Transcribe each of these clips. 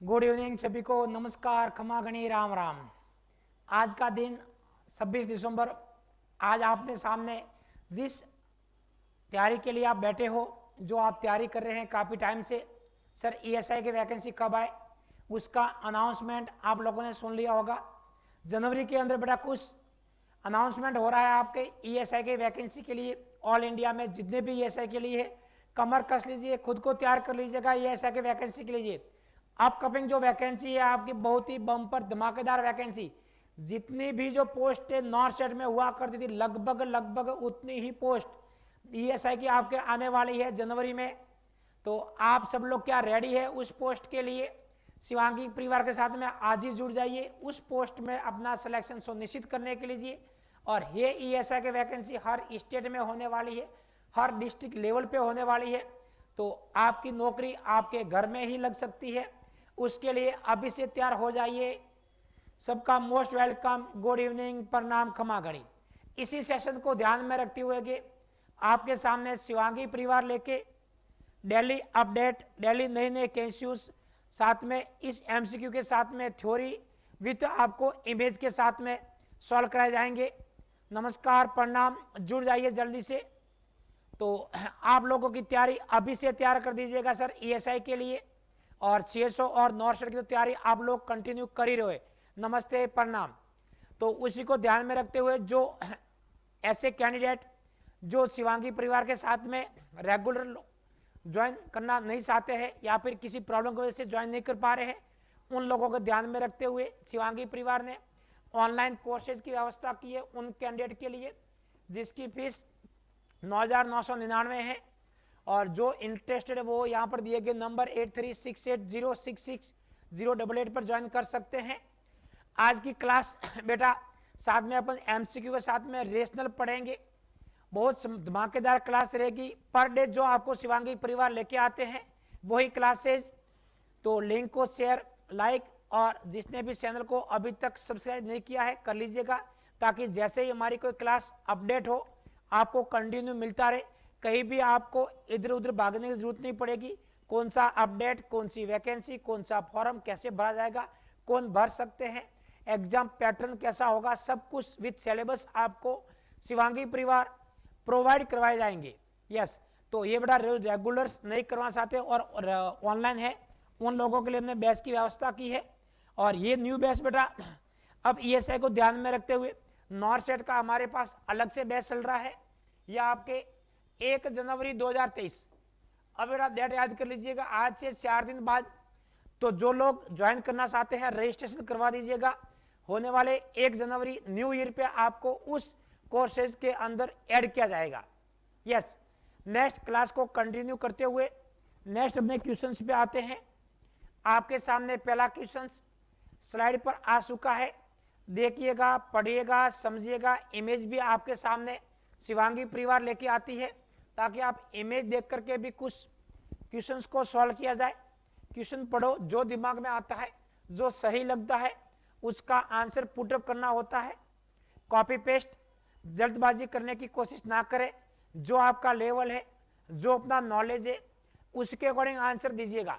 Good evening सभी को, नमस्कार, खमा गणी, राम राम। आज का दिन 26 दिसंबर। आज आपने सामने जिस तैयारी के लिए आप बैठे हो, जो आप तैयारी कर रहे हैं काफ़ी टाइम से, सर ईएसआई की वैकेंसी कब आए उसका अनाउंसमेंट आप लोगों ने सुन लिया होगा। जनवरी के अंदर बेटा कुछ अनाउंसमेंट हो रहा है आपके ईएसआई के वैकेंसी के लिए। ऑल इंडिया में जितने भी ईएसआई के लिए है, कमर कस लीजिए, खुद को तैयार कर लीजिएगा ईएसआई के वैकेंसी के लिए। अपकमिंग जो वैकेंसी है आपकी बहुत ही बम्पर धमाकेदार वैकेंसी। जितनी भी जो पोस्ट नॉर्थ साइड में हुआ करती थी, लगभग लगभग उतनी ही पोस्ट ईएसआई की आपके आने वाली है जनवरी में। तो आप सब लोग क्या रेडी है उस पोस्ट के लिए? शिवांगी परिवार के साथ में आज ही जुड़ जाइए, उस पोस्ट में अपना सिलेक्शन सुनिश्चित करने के लिए। और ये ईएसआई की वैकेंसी हर स्टेट में होने वाली है, हर डिस्ट्रिक्ट लेवल पे होने वाली है। तो आपकी नौकरी आपके घर में ही लग सकती है। उसके लिए अभी से तैयार हो जाइए। सबका मोस्ट वेलकम, गुड इवनिंग, प्रणाम, खमा गणी। इसी सेशन को ध्यान में रखते हुए कि आपके सामने शिवांगी परिवार लेके डेली अपडेट, डेली नई नई कैंस्यूज, साथ में इस एमसीक्यू के साथ में थ्योरी विथ आपको इमेज के साथ में सॉल्व कराए जाएंगे। नमस्कार, प्रणाम, जुड़ जाइए जल्दी से। तो आप लोगों की तैयारी अभी से तैयार कर दीजिएगा सर ईएसआई के लिए। और सीएसओ और नॉर्थ साइड की तो तैयारी आप लोग कंटिन्यू कर ही रहे। नमस्ते, प्रणाम। तो उसी को ध्यान में रखते हुए जो ऐसे कैंडिडेट जो शिवांगी परिवार के साथ में रेगुलर ज्वाइन करना नहीं चाहते हैं या फिर किसी प्रॉब्लम की वजह से ज्वाइन नहीं कर पा रहे हैं, उन लोगों को ध्यान में रखते हुए शिवांगी परिवार ने ऑनलाइन कोर्सेज की व्यवस्था की है उन कैंडिडेट के लिए, जिसकी फीस 9,999 है। और जो इंटरेस्टेड है वो यहाँ पर दिए गए नंबर 8368066088 पर ज्वाइन कर सकते हैं। आज की क्लास बेटा साथ में अपन एमसीक्यू के साथ में रेशनल पढ़ेंगे। बहुत धमाकेदार क्लास रहेगी। पर डे जो आपको शिवांगी परिवार लेके आते हैं वही क्लासेज। तो लिंक को शेयर, लाइक, और जिसने भी चैनल को अभी तक सब्सक्राइब नहीं किया है कर लीजिएगा, ताकि जैसे ही हमारी कोई क्लास अपडेट हो आपको कंटिन्यू मिलता रहे। कहीं भी आपको इधर उधर भागने की जरूरत नहीं पड़ेगी। कौन सा अपडेट, कौन सी वैकेंसी, कौन सा फॉर्म कैसे भरा जाएगा, कौन भर सकते हैं, एग्जाम पैटर्न कैसा होगा, सब कुछ विथ सिलेबस आपको शिवांगी परिवार प्रोवाइड करवाए जाएंगे। यस, तो ये बेटा रेगुलर नहीं करवा चाहते और ऑनलाइन है, उन लोगों के लिए हमने बैच की व्यवस्था की है। और ये न्यू बैच बेटा अब ईएसआई को ध्यान में रखते हुए नॉर्थ साइड का हमारे पास अलग से बैच चल रहा है। यह आपके 1 जनवरी 2023, अब बेटा डेट याद कर लीजिएगा, आज से 4 दिन बाद। तो जो लोग ज्वाइन करना चाहते हैं रजिस्ट्रेशन करवा दीजिएगा। होने वाले 1 जनवरी न्यू ईयर पे आपको उस कोर्सेज के अंदर ऐड किया जाएगा। यस, नेक्स्ट क्लास को कंटिन्यू करते हुए नेक्स्ट अपने क्वेश्चंस पे आते हैं। आपके सामने पहला क्वेश्चन स्लाइड पर आ चुका है, देखिएगा, पढ़िएगा, समझिएगा। इमेज भी आपके सामने शिवांगी परिवार लेके आती है, ताकि आप इमेज देख करके भी कुछ क्वेश्चंस को सॉल्व किया जाए। क्वेश्चन पढ़ो, जो दिमाग में आता है, जो सही लगता है उसका आंसर पुटअप करना होता है। कॉपी पेस्ट जल्दबाजी करने की कोशिश ना करें। जो आपका लेवल है, जो अपना नॉलेज है, उसके अकॉर्डिंग आंसर दीजिएगा।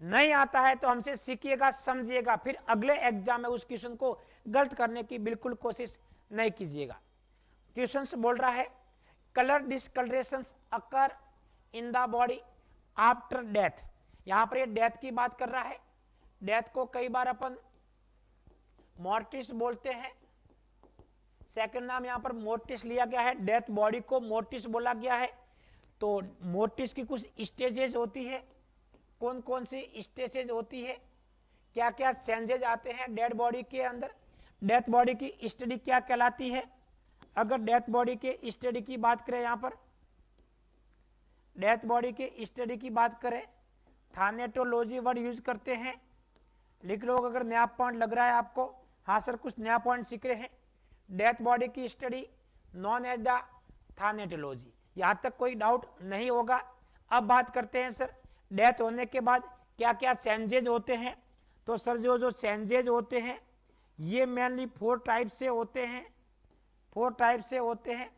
नहीं आता है तो हमसे सीखिएगा, समझिएगा, फिर अगले एग्जाम में उस क्वेश्चन को गलत करने की बिल्कुल कोशिश नहीं कीजिएगा। क्वेश्चन बोल रहा है colour discolourations occur in the body after death. यहां पर ये डेथ की बात कर रहा है। डेथ को कई बार अपन मोर्टिस बोलते हैं, सेकंड नाम यहां पर मोर्टिस लिया गया है। डेथ बॉडी को मोर्टिस बोला गया है। तो मोर्टिस की कुछ स्टेजेस होती है। कौन कौन सी स्टेजेस होती है, क्या क्या चेंजेज आते हैं डेड बॉडी के अंदर, डेथ बॉडी की स्टडी क्या कहलाती है। अगर डेथ बॉडी के स्टडी की बात करें, यहां पर डेथ बॉडी के स्टडी की बात करें, थानेटोलॉजी वर्ड यूज करते हैं। लिख लो अगर नया पॉइंट लग रहा है आपको। हाँ सर, कुछ नया पॉइंट सीख रहे हैं। डेथ बॉडी की स्टडी नॉन एज द थानेटोलॉजी। यहां तक कोई डाउट नहीं होगा। अब बात करते हैं सर डेथ होने के बाद क्या क्या चेंजेज होते हैं। तो सर जो चेंजेज होते हैं ये मेनली 4 टाइप से होते हैं। 4 टाइप से होते हैं।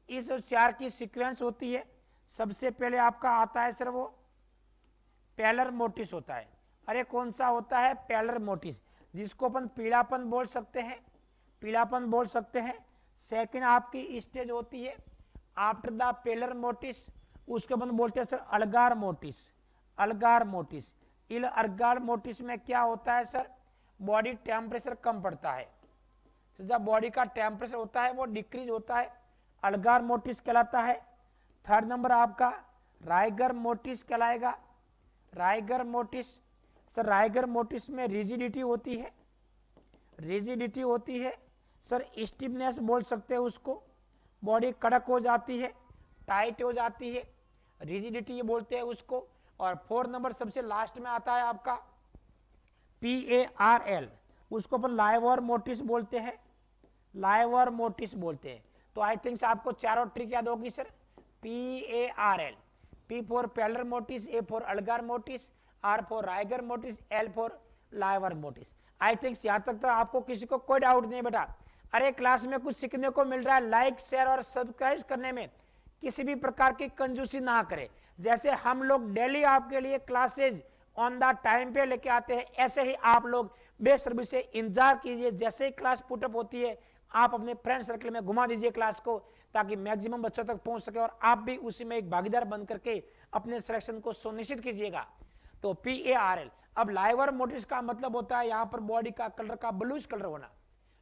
इस 4 की सीक्वेंस होती है। सबसे पहले आपका आता है सर वो पेलर मोर्टिस होता है। अरे कौन सा होता है, पेलर मोटिस, जिसको अपन पीलापन बोल सकते हैं, पीलापन बोल सकते हैं। सेकंड आपकी स्टेज होती है आफ्टर द पेलर मोटिस, उसको अपन बोलते हैं सर अल्गार मोटिस, अल्गार मोटिस। इल अल्गार मोटिस में क्या होता है सर, बॉडी टेम्परेचर कम पड़ता है, जब बॉडी का टेम्परेचर होता है वो डिक्रीज होता है, अल्गार मोटिस कहलाता है। थर्ड नंबर आपका राइगर मोटिस कहलाएगा, rigor mortise. Sir rigor mortise में रिजिडिटी होती है, रिजिडिटी होती है सर, स्टिफनेस बोल सकते हैं उसको, बॉडी कड़क हो जाती है, टाइट हो जाती है, रिजिडिटी ये बोलते हैं उसको। और फोर्थ नंबर सबसे लास्ट में आता है आपका PARL, उसको अपन लाइवर मोटिस बोलते हैं, लाइवर मोटिस बोलते हैं। तो आई थिंक आपको चारों ट्रिक याद होगी sir, PARL, P for pallor mortis, A for algor mortis, R for rigor mortis, L for livor mortis. I think यहाँ तक तो आपको किसी को कोई डाउट नहीं बेटा। अरे क्लास में कुछ सीखने को मिल रहा है, लाइक शेयर और सब्सक्राइब करने में किसी भी प्रकार की कंजूसी ना करें। जैसे हम लोग डेली आपके लिए क्लासेज ऑन द टाइम पे लेके आते हैं, ऐसे ही आप लोग बेसब्री से इंतजार कीजिए। जैसे ही क्लास पुटअप होती है आप अपने फ्रेंड सर्कल में घुमा दीजिए क्लास को, ताकि मैक्सिमम बच्चों तक पहुंच सके और आप भी उसी में एक भागीदार बन करके अपने सिलेक्शन को सुनिश्चित कीजिएगा। तो PARL। अब लाइवर मोटिस का मतलब होता है यहाँ पर बॉडी का कलर का ब्लूइश कलर होना।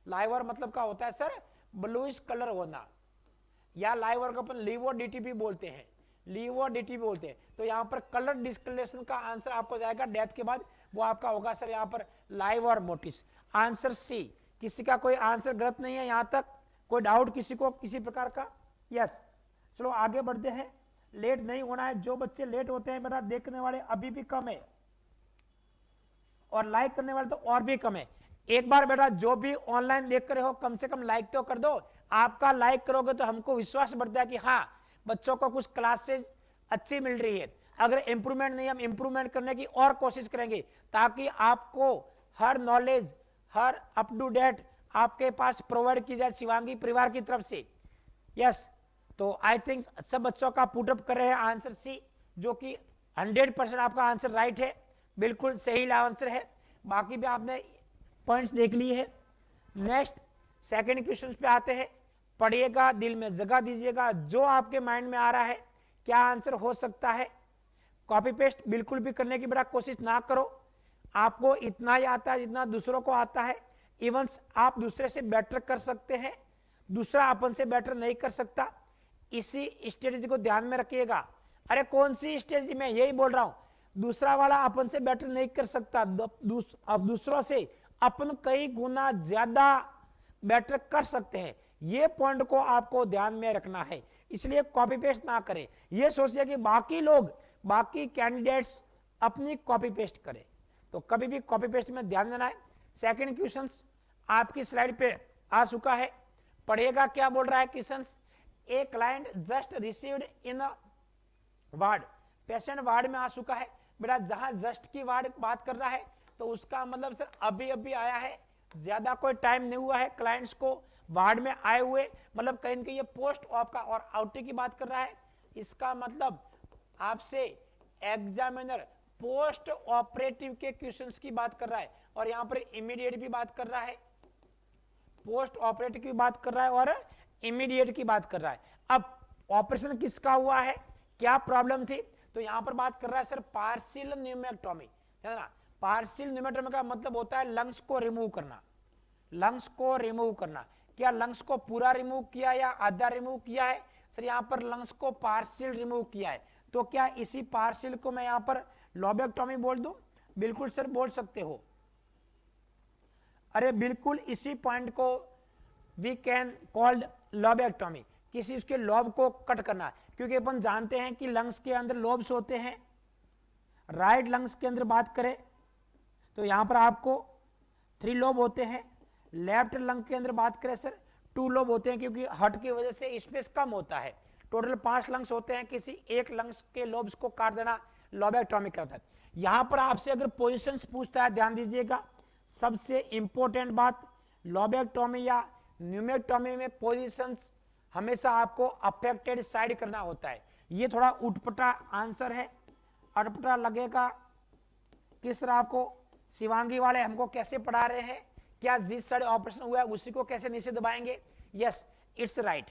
लाइवर मतलब का होता है सर ब्लूइश कलर होना, या लाइवर को अपन लिवोडिटी भी बोलते हैं, लिवोडिटी बोलते हैं। तो यहाँ पर कलर डिस्कलरेशन का आंसर आपको जाएगा डेथ के बाद, वो आपका होगा सर यहाँ पर लाइवर मोटिस। Answer C. किसी का कोई आंसर गलत नहीं है यहाँ तक, कोई डाउट किसी को किसी प्रकार का? यस। चलो आगे बढ़ते हैं, लेट नहीं होना है। जो बच्चे लेट होते हैं बेटा, देखने वाले अभी भी कम है और लाइक करने वाले तो और भी कम है। एक बार बेटा जो भी ऑनलाइन देख कर हो कम से कम लाइक तो कर दो। आपका लाइक करोगे तो हमको विश्वास बढ़ता है कि हाँ बच्चों को कुछ क्लासेस अच्छी मिल रही है। अगर इंप्रूवमेंट नहीं, हम इंप्रूवमेंट करने की और कोशिश करेंगे ताकि आपको हर नॉलेज, हर अप टू डेट आपके पास प्रोवाइड की जाए शिवांगी परिवार की तरफ से। यस। तो आई थिंक सब बच्चों का पुटअप कर रहे हैं आंसर सी, जो कि 100% आपका आंसर राइट है, बिल्कुल सही आंसर है। बाकी भी आपने पॉइंट्स देख लिए है। नेक्स्ट सेकंड क्वेश्चन पे आते हैं। पढ़िएगा, दिल में जगह दीजिएगा, जो आपके माइंड में आ रहा है क्या आंसर हो सकता है। कॉपी पेस्ट बिल्कुल भी करने की बड़ा कोशिश ना करो। आपको इतना ही आता है जितना दूसरों को आता है। इवन आप दूसरे से बेटर कर सकते हैं, दूसरा अपन से बेटर नहीं कर सकता। इसी स्ट्रेटजी को ध्यान में रखिएगा। अरे कौन सी स्ट्रेटजी, मैं यही बोल रहा हूं, दूसरा वाला अपन से बेटर नहीं कर सकता, अब दूसरों से अपन कई गुना ज्यादा बेटर कर सकते हैं। ये पॉइंट को आपको ध्यान में रखना है, इसलिए कॉपी पेस्ट ना करें। ये सोचिए कि बाकी लोग, बाकी कैंडिडेट्स अपनी कॉपी पेस्ट करें, तो कभी भी कॉपी पेस्ट में ध्यान देना है। सेकंड क्वेश्चन आपकी स्लाइड पे आ चुका है, पढ़िएगा क्या बोल रहा है question. A client just received in ward, patient ward में आ चुका है बेटा। जहां जस्ट की वार्ड बात कर रहा है तो उसका मतलब सर अभी अभी आया है, ज्यादा कोई टाइम नहीं हुआ है क्लाइंट्स को वार्ड में आए हुए, मतलब कहीं ना कहीं ये पोस्ट ऑफ का और आउटी की बात कर रहा है। इसका मतलब आपसे एग्जामिनर पोस्ट ऑपरेटिव के क्वेश्चंस की बात कर रहा है, और यहां पर इमीडिएट भी बात कर रहा है, पोस्ट ऑपरेटिव की बात कर रहा है और इमीडिएट की बात कर रहा है। अब ऑपरेशन किसका हुआ है, क्या प्रॉब्लम थी, तो यहां पर बात कर रहा है सर पार्शियल न्यूमेक्टोमी, है ना। पार्शियल न्यूमेक्टोमी का मतलब होता है लंग्स को रिमूव करना, लंग्स को रिमूव करना। क्या लंग्स को पूरा रिमूव किया या आधा रिमूव किया है, सर यहां पर लंग्स को पार्शियल रिमूव किया है। तो क्या इसी पार्शियल को मैं यहां पर लोबेक्टोमी बोल दूं? बिल्कुल सर बोल सकते हो। अरे बिल्कुल इसी पॉइंट को वी कैन कॉल्ड लोबेक्टोमी, किसी उसके लोब को कट करना, क्योंकि अपन जानते हैं कि लंग्स के अंदर लोब्स होते हैं। राइट लंग्स के अंदर बात करें तो यहां पर आपको 3 लोब होते हैं। लेफ्ट लंग के अंदर बात करें सर 2 लोब होते हैं, क्योंकि हार्ट की वजह से स्पेस कम होता है। टोटल 5 लंग्स होते हैं, किसी एक लंग्स के लोब्स को काट देना लोबेक्टोमी करता है। यहां पर आपसे अगर पोजीशंस पूछता है, ध्यान दीजिएगा, सबसे इंपॉर्टेंट बात, लोबेक्टोमी या न्यूमेक्टोमी में पोजीशंस हमेशा आपको अफेक्टेड साइड करना होता है। ये थोड़ा उटपटा आंसर है, अटपटा लगेगा, किस तरह आपको शिवांगी वाले हमको कैसे पढ़ा रहे हैं, क्या जिस साइड ऑपरेशन हुआ है उसी को कैसे नीचे दबाएंगे। यस इट्स राइट,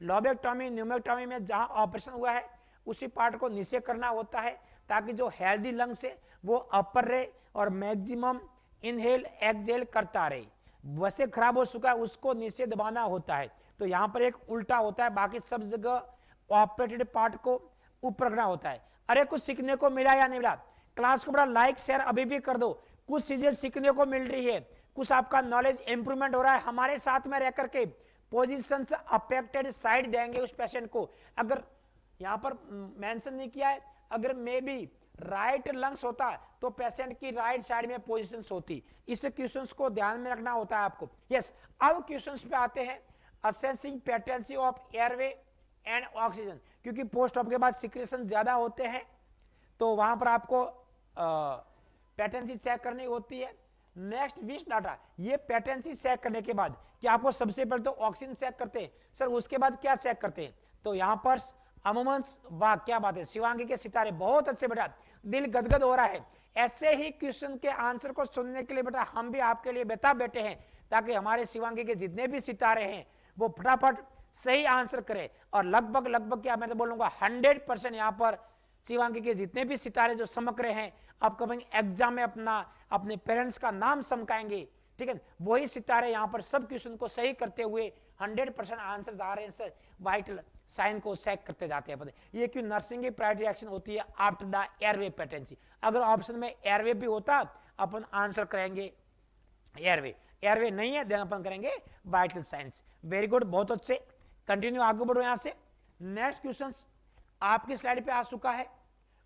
लोबेक्टॉमी न्यूमेक्टॉमी में जहां ऑपरेशन हुआ है उसी पार्ट को नीचे करना होता है ताकि जो हेल्दी लंग्स है वो अपर रहे और मैक्सिमम इनहेल एक्सहेल करता रहे। वैसे खराब हो चुका है उसको नीचे दबाना होता है। तो यहाँ पर एक उल्टा होता है, बाकी सब जगह ऑपरेटेड पार्ट को ऊपर रखना होता है। अरे कुछ सीखने को मिला या नहीं मिला? क्लास को बड़ा लाइक शेयर अभी भी कर दो, कुछ चीजें सीखने को मिल रही है, कुछ आपका नॉलेज इंप्रूवमेंट हो रहा है। हमारे साथ में रह करके पोजीशन अफेक्टेड साइड देंगे उस पेशेंट को। अगर यहाँ पर मेंशन नहीं किया है, अगर मे बी राइट लंग्स होता तो पेशेंट की राइट साइड में पोजीशन होती। इस क्वेश्चंस को ध्यान में रखना होता है आपको। यस अब क्वेश्चंस पे आते हैं, assessing patency of airway and oxygen, क्योंकि पोस्ट ऑप के बाद सिक्रेशन ज्यादा होते हैं तो वहां पर आपको पेटेंसी चेक करनी होती है। नेक्स्ट विश डाटा, ये पेटेंसी चेक करने के बाद कि आपको सबसे पहले तो ऑक्सीजन चेक करते हैं, सर उसके बाद क्या चेक करते हैं? तो यहाँ पर अमूमन वाह क्या बात है, शिवांगी के सितारे बहुत अच्छे बेटा, दिल गदगद हो रहा है। ऐसे ही क्वेश्चन के आंसर को सुनने के लिए बेटा हम भी आपके लिए बेता बैठे हैं ताकि हमारे शिवांगी के जितने भी सितारे हैं वो फटाफट सही आंसर करे। और लगभग क्या मैं तो बोलूंगा 100% यहाँ पर शिवांगी के जितने भी सितारे जो चमक रहे हैं अपकमिंग एग्जाम में अपने पेरेंट्स का नाम चमकाएंगे, ठीक है, वही सितारे यहाँ पर सब क्वेश्चन को सही करते हुए 100% आंसर आ रहे हैं सर, वाइटल साइन को चेक करते जाते हैं। ये क्यों नर्सिंग की प्रायोरिटी एक्शन होती है आफ्टर द एयरवे पेटेंसी। अगर ऑप्शन में एयरवे भी होता अपन आंसर करेंगे एयरवे, एयरवे नहीं है देन अपन करेंगे वाइटल साइंस। वेरी गुड, बहुत अच्छे, कंटिन्यू आगे बढ़ो यहाँ से। नेक्स्ट क्वेश्चन आपकी स्लाइड पे आ चुका है,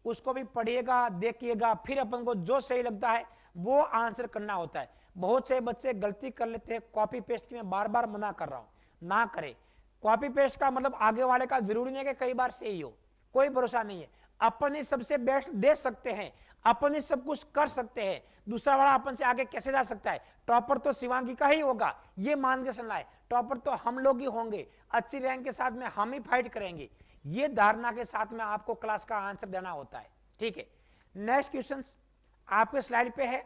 उसको भी पढ़िएगा देखिएगा, फिर अपन को जो सही लगता है वो आंसर करना होता है। बहुत से बच्चे गलती कर लेते हैं कॉपी पेस्ट की, मैं बार बार मना कर रहा हूं ना करें। कॉपी पेस्ट का मतलब आगे वाले का जरूरी नहीं है कि कई बार सही हो, कोई भरोसा नहीं है। अपन ही सबसे बेस्ट दे सकते हैं, अपन ही सब कुछ कर सकते हैं, दूसरा वाला अपन से आगे कैसे जा सकता है? टॉपर तो शिवांगी का ही होगा ये मान के चलना है, टॉपर तो हम लोग ही होंगे, अच्छी रैंक के साथ में हम ही फाइट करेंगे, ये धारणा के साथ में आपको क्लास का आंसर देना होता है, ठीक है। नेक्स्ट क्वेश्चन आपके स्लाइड पे है,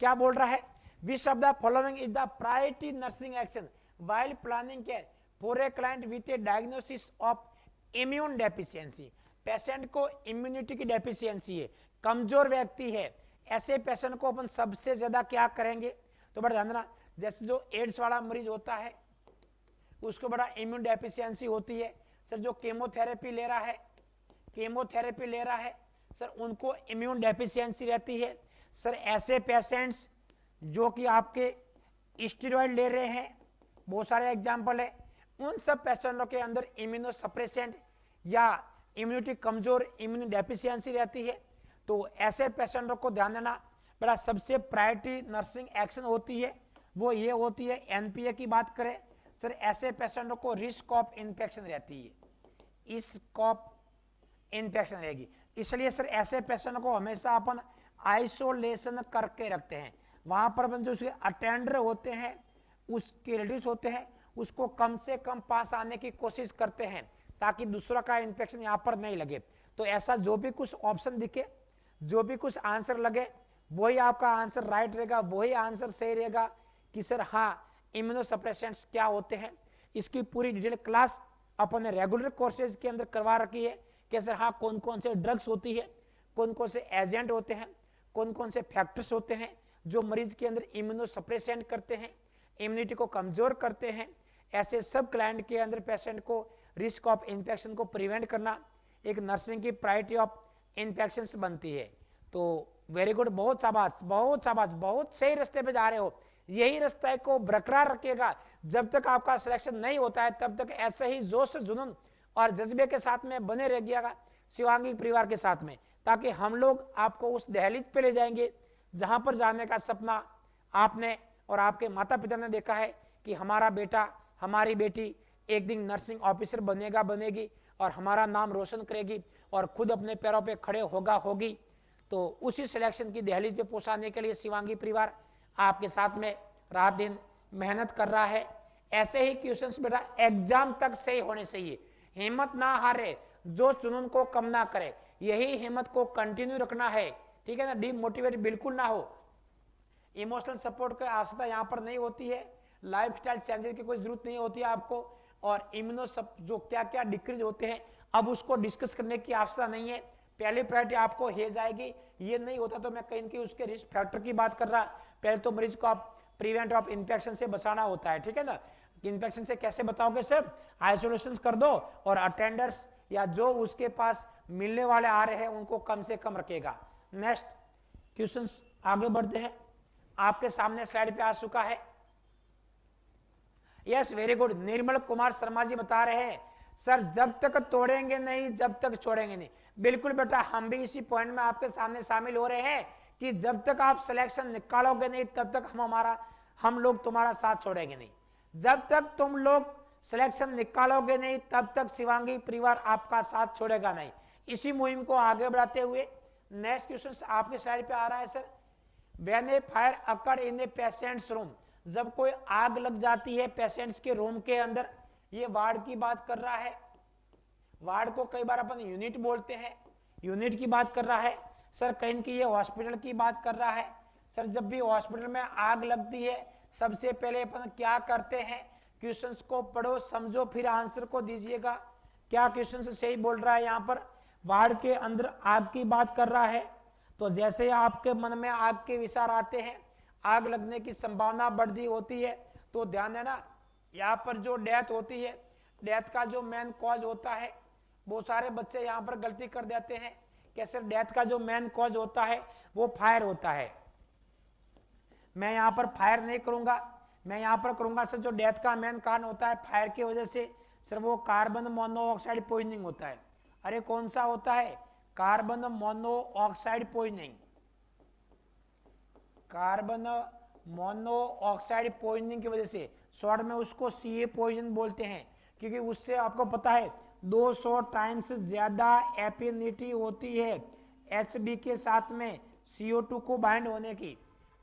क्या बोल रहा है? Which of the following is the priority nursing action while planning care for a client with A diagnosis of immune deficiency. Patient को इम्यूनिटी की डेफिशिएंसी है, कमजोर व्यक्ति है, ऐसे पेशेंट को अपन सबसे ज्यादा क्या करेंगे? तो बड़ा ध्यान देना, जैसे जो एड्स वाला मरीज होता है उसको बड़ा इम्यून डेफिशिएंसी होती है, सर जो केमोथेरेपी ले रहा है सर उनको इम्यून डेफिशिएंसी रहती है। सर ऐसे पेशेंट्स जो कि आपके स्टेरॉइड ले रहे हैं, बहुत सारे एग्जांपल है, उन सब पेशेंटों के अंदर इम्यूनो सप्रेसेंट या इम्यूनिटी कमजोर इम्यून डेफिशिएंसी रहती है। तो ऐसे पेशेंटों को ध्यान देना बड़ा, सबसे प्रायोरिटी नर्सिंग एक्शन होती है वो ये होती है। एनपीए की बात करें सर, ऐसे पेशेंटों को रिस्क ऑफ इन्फेक्शन रहती है, इन्फेक्शन रहेगी, इसलिए सर ऐसे पेशेंट को हमेशा अपन आइसोलेशन करके रखते हैं। वहां पर जो उसके अटेंडर होते हैं, उसके रिलेटिव्स होते हैं, उसको कम से कम पास आने की कोशिश करते हैं ताकि दूसरा का इन्फेक्शन यहाँ पर नहीं लगे। तो ऐसा जो भी कुछ ऑप्शन दिखे, जो भी कुछ आंसर लगे, वही आपका आंसर राइट रहेगा, वही आंसर सही रहेगा कि सर हाँ इम्यूनोसप्रेसेंट्स क्या होते हैं। इसकी पूरी डिटेल क्लास अपन ने रेगुलर कोर्सेज के अंदर करवा रखी है कि सर हाँ कौन कौन से ड्रग्स होती है, कौन कौन से एजेंट होते हैं, कौन कौन से फैक्टर्स होते हैं जो मरीज के अंदर इम्यूनोसप्रेसेंट करते हैं, इम्यूनिटी को कमजोर करते हैं। ऐसे सब क्लाइंट के अंदर पेशेंट को रिस्क ऑफ इन्फेक्शन को प्रिवेंट करना एक नर्सिंग की प्रायोरिटी ऑफ इन्फेक्शंस बनती है। तो वेरी गुड, बहुत शाबाश, बहुत सही रास्ते पे जा रहे हो। यही रास्ते को बरकरार रखिएगा, जब तक आपका सिलेक्शन नहीं होता है तब तक ऐसे ही जोश जुनून और जज्बे के साथ में बने रहिएगा शिवांगी परिवार के साथ में, ताकि हम लोग आपको उस दहलीज पे ले जाएंगे जहां पर जाने का सपना आपने और आपके माता पिता ने देखा है कि हमारा बेटा हमारी बेटी एक दिन नर्सिंग ऑफिसर बनेगी और हमारा नाम रोशन करेगी और खुद अपने पैरों पे खड़े होगी। तो उसी सिलेक्शन की दहलीज पे पहुंचाने के लिए शिवांगी परिवार आपके साथ में रात दिन मेहनत कर रहा है। ऐसे ही क्वेश्चंस बेटा एग्जाम तक सही होने चाहिए, हिम्मत ना हारे, जो जुनून को कम ना करे, यही हिम्मत को कंटिन्यू रखना है ठीक है ना, डीमोटिवेट बिल्कुल ना हो। इमोशनल सपोर्ट की आवश्यकता यहाँ पर नहीं होती है, लाइफस्टाइल चेंजेस की कोई जरूरत नहीं होती है आपको, और इम्यूनो सब जो क्या क्या डिक्रीज होते हैं अब उसको डिस्कस करने की आवश्यकता नहीं है। पहली प्रायोरिटी आपको हे जाएगी, ये नहीं होता तो मैं कहीं उसके रिस्क फैक्टर की बात कर रहा। पहले तो मरीज को आप प्रिवेंट ऑफ इन्फेक्शन से बचाना होता है, ठीक है ना। इन्फेक्शन से कैसे बताओगे सर, आइसोलेशन कर दो और अटेंडर्स या जो उसके पास मिलने वाले आ रहे हैं उनको कम से कम रखेगा। नेक्स्ट क्वेश्चन आगे बढ़ते हैं, आपके सामने स्लाइड पे आ चुका है। Yes very good, Nirmal Kumar Sharma ji बता रहे हैं सर जब तक तोड़ेंगे नहीं जब तक छोड़ेंगे नहीं। बिल्कुल बेटा, हम भी इसी पॉइंट में आपके सामने शामिल हो रहे हैं कि जब तक आप सिलेक्शन निकालोगे नहीं तब तक हम लोग तुम्हारा साथ छोड़ेंगे नहीं। जब तक तुम लोग सिलेक्शन निकालोगे नहीं तब तक शिवांगी परिवार आपका साथ छोड़ेगा नहीं। इसी मुहिम को आगे बढ़ाते हुए नेक्स्ट क्वेश्चन आपके स्लाइड पे आ रहा है sir. When A fire occur in A patients room, जब कोई आग लग जाती है पेशेंट्स के रूम के अंदर, ये वार्ड की बात कर रहा है। वार्ड को कई बार अपन यूनिट बोलते हैं, यूनिट की बात कर रहा है सर। कहीं की ये हॉस्पिटल की बात कर रहा है सर। जब भी हॉस्पिटल में आग लगती है सबसे पहले अपन क्या करते हैं, क्वेश्चंस को पढ़ो समझो फिर आंसर को दीजिएगा। क्या क्वेश्चन सही बोल रहा है, यहाँ पर वार्ड के अंदर आग की बात कर रहा है। तो जैसे आपके मन में आग के विचार आते हैं, आग लगने की संभावना बढ़ती होती है, तो ध्यान देना यहाँ पर जो डेथ होती है, डेथ का जो मेन कॉज होता है, बहुत सारे बच्चे यहाँ पर गलती कर देते हैं कि सर डेथ का जो मेन कॉज होता है वो फायर होता है। मैं यहाँ पर फायर नहीं करूंगा, मैं यहाँ पर करूंगा सर जो डेथ का मेन कारण होता है फायर की वजह से सर वो कार्बन मोनोऑक्साइड पॉइजनिंग होता है। अरे कौन सा होता है, carbon monoxide poisoning. Carbon monoxide poisoning की वजह से शॉर्ट में उसको सीए पॉइजन बोलते हैं, क्योंकि उससे आपको पता है 200 टाइम्स ज्यादा एफिनिटी होती है HB के साथ में CO2 को बाइंड होने की,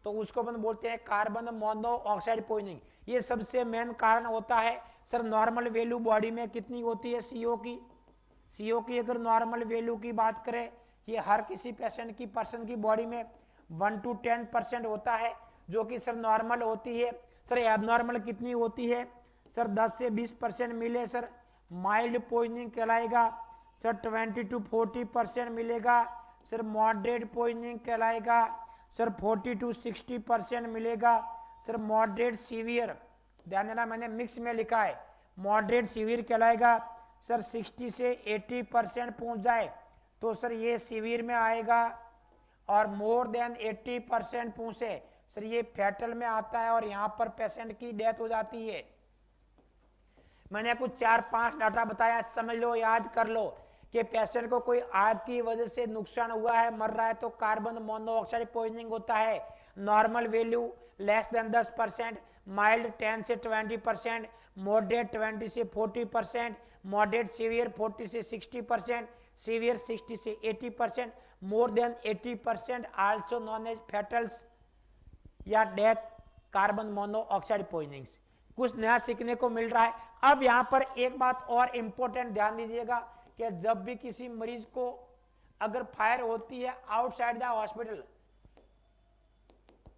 तो उसको अपन बोलते हैं कार्बन मोनोऑक्साइड पॉइजनिंग। ये सबसे मेन कारण होता है। सर नॉर्मल वैल्यू बॉडी में कितनी होती है CO की अगर नॉर्मल वैल्यू की बात करें, ये हर किसी पेशेंट की पर्सन की बॉडी में 1 to 10% होता है, जो कि सर नॉर्मल होती है। सर एबनॉर्मल कितनी होती है, सर 10 से 20% मिले सर माइल्ड पॉइजनिंग कहलाएगा। सर 20 to 40% मिलेगा सर मॉडरेट पॉइजनिंग कहलाएगा। सर 40 to 60% मिलेगा सर मॉडरेट सीवियर। ध्यान देना मैंने मिक्स में लिखा है, मॉडरेट सीवियर कहलाएगा। सर 60 से 80% पहुंच जाए तो सर ये सीवियर में आएगा, और मोर देन 80% पहुंचे सर ये फैटल में आता है, और यहाँ पर पेशेंट की डेथ हो जाती है। मैंने कुछ 4-5 डाटा बताया, समझ लो याद कर लो कि पेशेंट को कोई आग की वजह से नुकसान हुआ है, मर रहा है, तो कार्बन मोनोऑक्साइड पॉइजनिंग होता है। Normal value less than 10%, mild 10 से 20%, मॉडरेट 20 से 40%, मॉडरेट सीवियर 40 से 60%, सीवियर 60 से 80%, more than 80% also non age fatals या डेथ कार्बन मोनोऑक्साइड पॉइजनिंग्स। कुछ नया सीखने को मिल रहा है। अब यहाँ पर एक बात और इंपॉर्टेंट ध्यान दीजिएगा कि जब भी किसी मरीज को अगर फायर होती है आउटसाइड द हॉस्पिटल,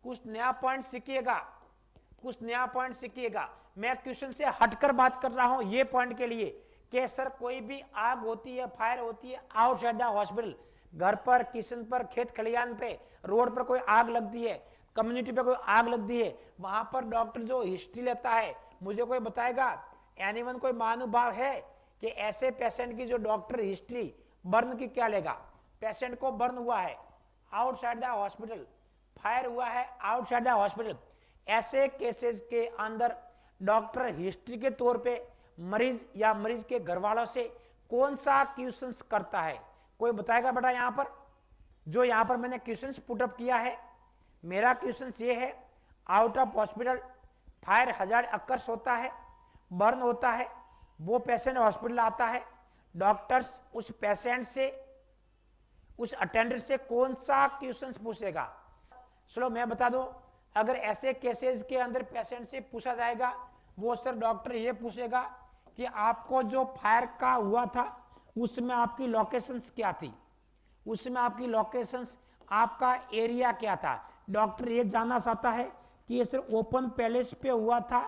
कुछ नया पॉइंट सीखिएगा, कुछ नया पॉइंट सीखिएगा। मैं क्वेश्चन से हटकर बात कर रहा हूं ये पॉइंट के लिए कि सर कोई भी आग होती है, फायर होती है आउटसाइड द हॉस्पिटल, घर पर, किचन पर, खेत खलियान पे, रोड पर कोई आग लगती है, कम्युनिटी पे कोई आग लगती है, वहां पर डॉक्टर जो हिस्ट्री लेता है, मुझे कोई बताएगा, एनीवन कोई महानुभाव है कि ऐसे पेशेंट की जो डॉक्टर हिस्ट्री बर्न की क्या लेगा। पेशेंट को बर्न हुआ है आउटसाइड द हॉस्पिटल, फायर हुआ है आउटसाइड द हॉस्पिटल, ऐसे केसेस के अंदर डॉक्टर हिस्ट्री के तौर पे मरीज या मरीज के घर वालों से कौन सा क्वेश्चंस करता है, कोई बताएगा बेटा। यहाँ पर जो यहाँ पर मैंने क्वेश्चंस पुटअप किया है, मेरा क्वेश्चन ये है, out of hospital fire hazard occurs होता है, बर्न होता है, वो पेशेंट हॉस्पिटल आता है, डॉक्टर्स उस पेशेंट से, उस अटेंडर से कौन सा क्वेश्चंस पूछेगा। चलो मैं बता दूं, अगर ऐसे केसेस के अंदर पेशेंट से पूछा जाएगा, वो सर डॉक्टर ये पूछेगा कि आपको जो फायर का हुआ था उसमें आपकी लोकेशंस क्या थी, उसमें आपकी लोकेशंस आपका एरिया क्या था। डॉक्टर ये जानना चाहता है कि ये सर ओपन पैलेस पे हुआ था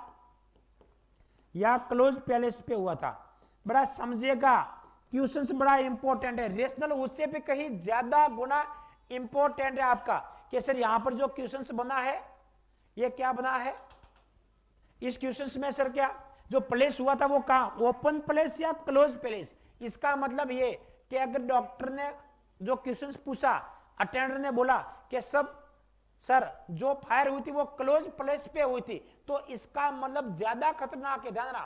या क्लोज पैलेस पे हुआ था। बड़ा समझिएगा, क्वेश्चन बड़ा इंपॉर्टेंट है, रेशनल उससे भी कहीं ज्यादा गुना इंपॉर्टेंट है आपका कि सर यहां पर जो क्वेश्चन बना है ये क्या बना है। इस क्वेश्चन में सर क्या जो प्लेस हुआ था वो कहां, ओपन प्लेस या क्लोज प्लेस। इसका मतलब ये कि अगर डॉक्टर ने जो क्वेश्चन पूछा, अटेंडर ने बोला कि सब सर जो फायर हुई थी वो क्लोज प्लेस पे हुई थी, तो इसका मतलब ज्यादा खतरनाक है। ध्यान रखना,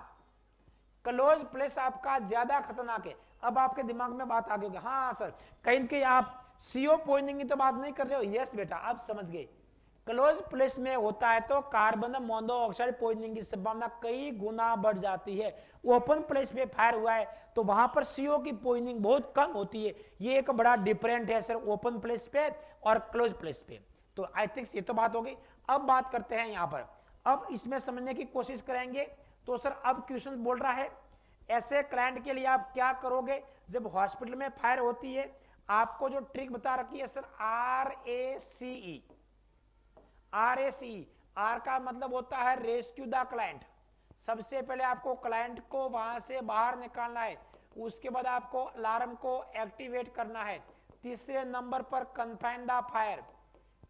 क्लोज प्लेस आपका ज्यादा खतरनाक है। अब आपके दिमाग में बात आ गई होगी, हाँ सर कहीं कहीं आप सीओ पॉइजनिंग की तो बात नहीं कर रहे हो। यस बेटा, आप समझ गए। क्लोज प्लेस में होता है तो कार्बन मोनोऑक्साइड पॉइजनिंग की संभावना कई गुना बढ़ जाती है। ओपन प्लेस में फायर हुआ है तो वहां पर सीओ की पॉइजनिंग बहुत कम होती है। ये एक बड़ा डिफरेंट है सर ओपन प्लेस पे और क्लोज प्लेस पे। तो आई थिंक ये तो बात हो गई। अब बात करते हैं यहां पर, अब इसमें समझने की कोशिश करेंगे। तो सर अब क्वेश्चन बोल रहा है ऐसे क्लाइंट के लिए आप क्या करोगे जब हॉस्पिटल में फायर होती है। आपको जो ट्रिक बता रखी है सर RACE। आर का मतलब होता है रेस्क्यू द क्लाइंट। सबसे पहले आपको क्लाइंट को वहां से बाहर निकालना है, उसके बाद आपको अलार्म को एक्टिवेट करना है। तीसरे नंबर पर कन्फाइन द फायर,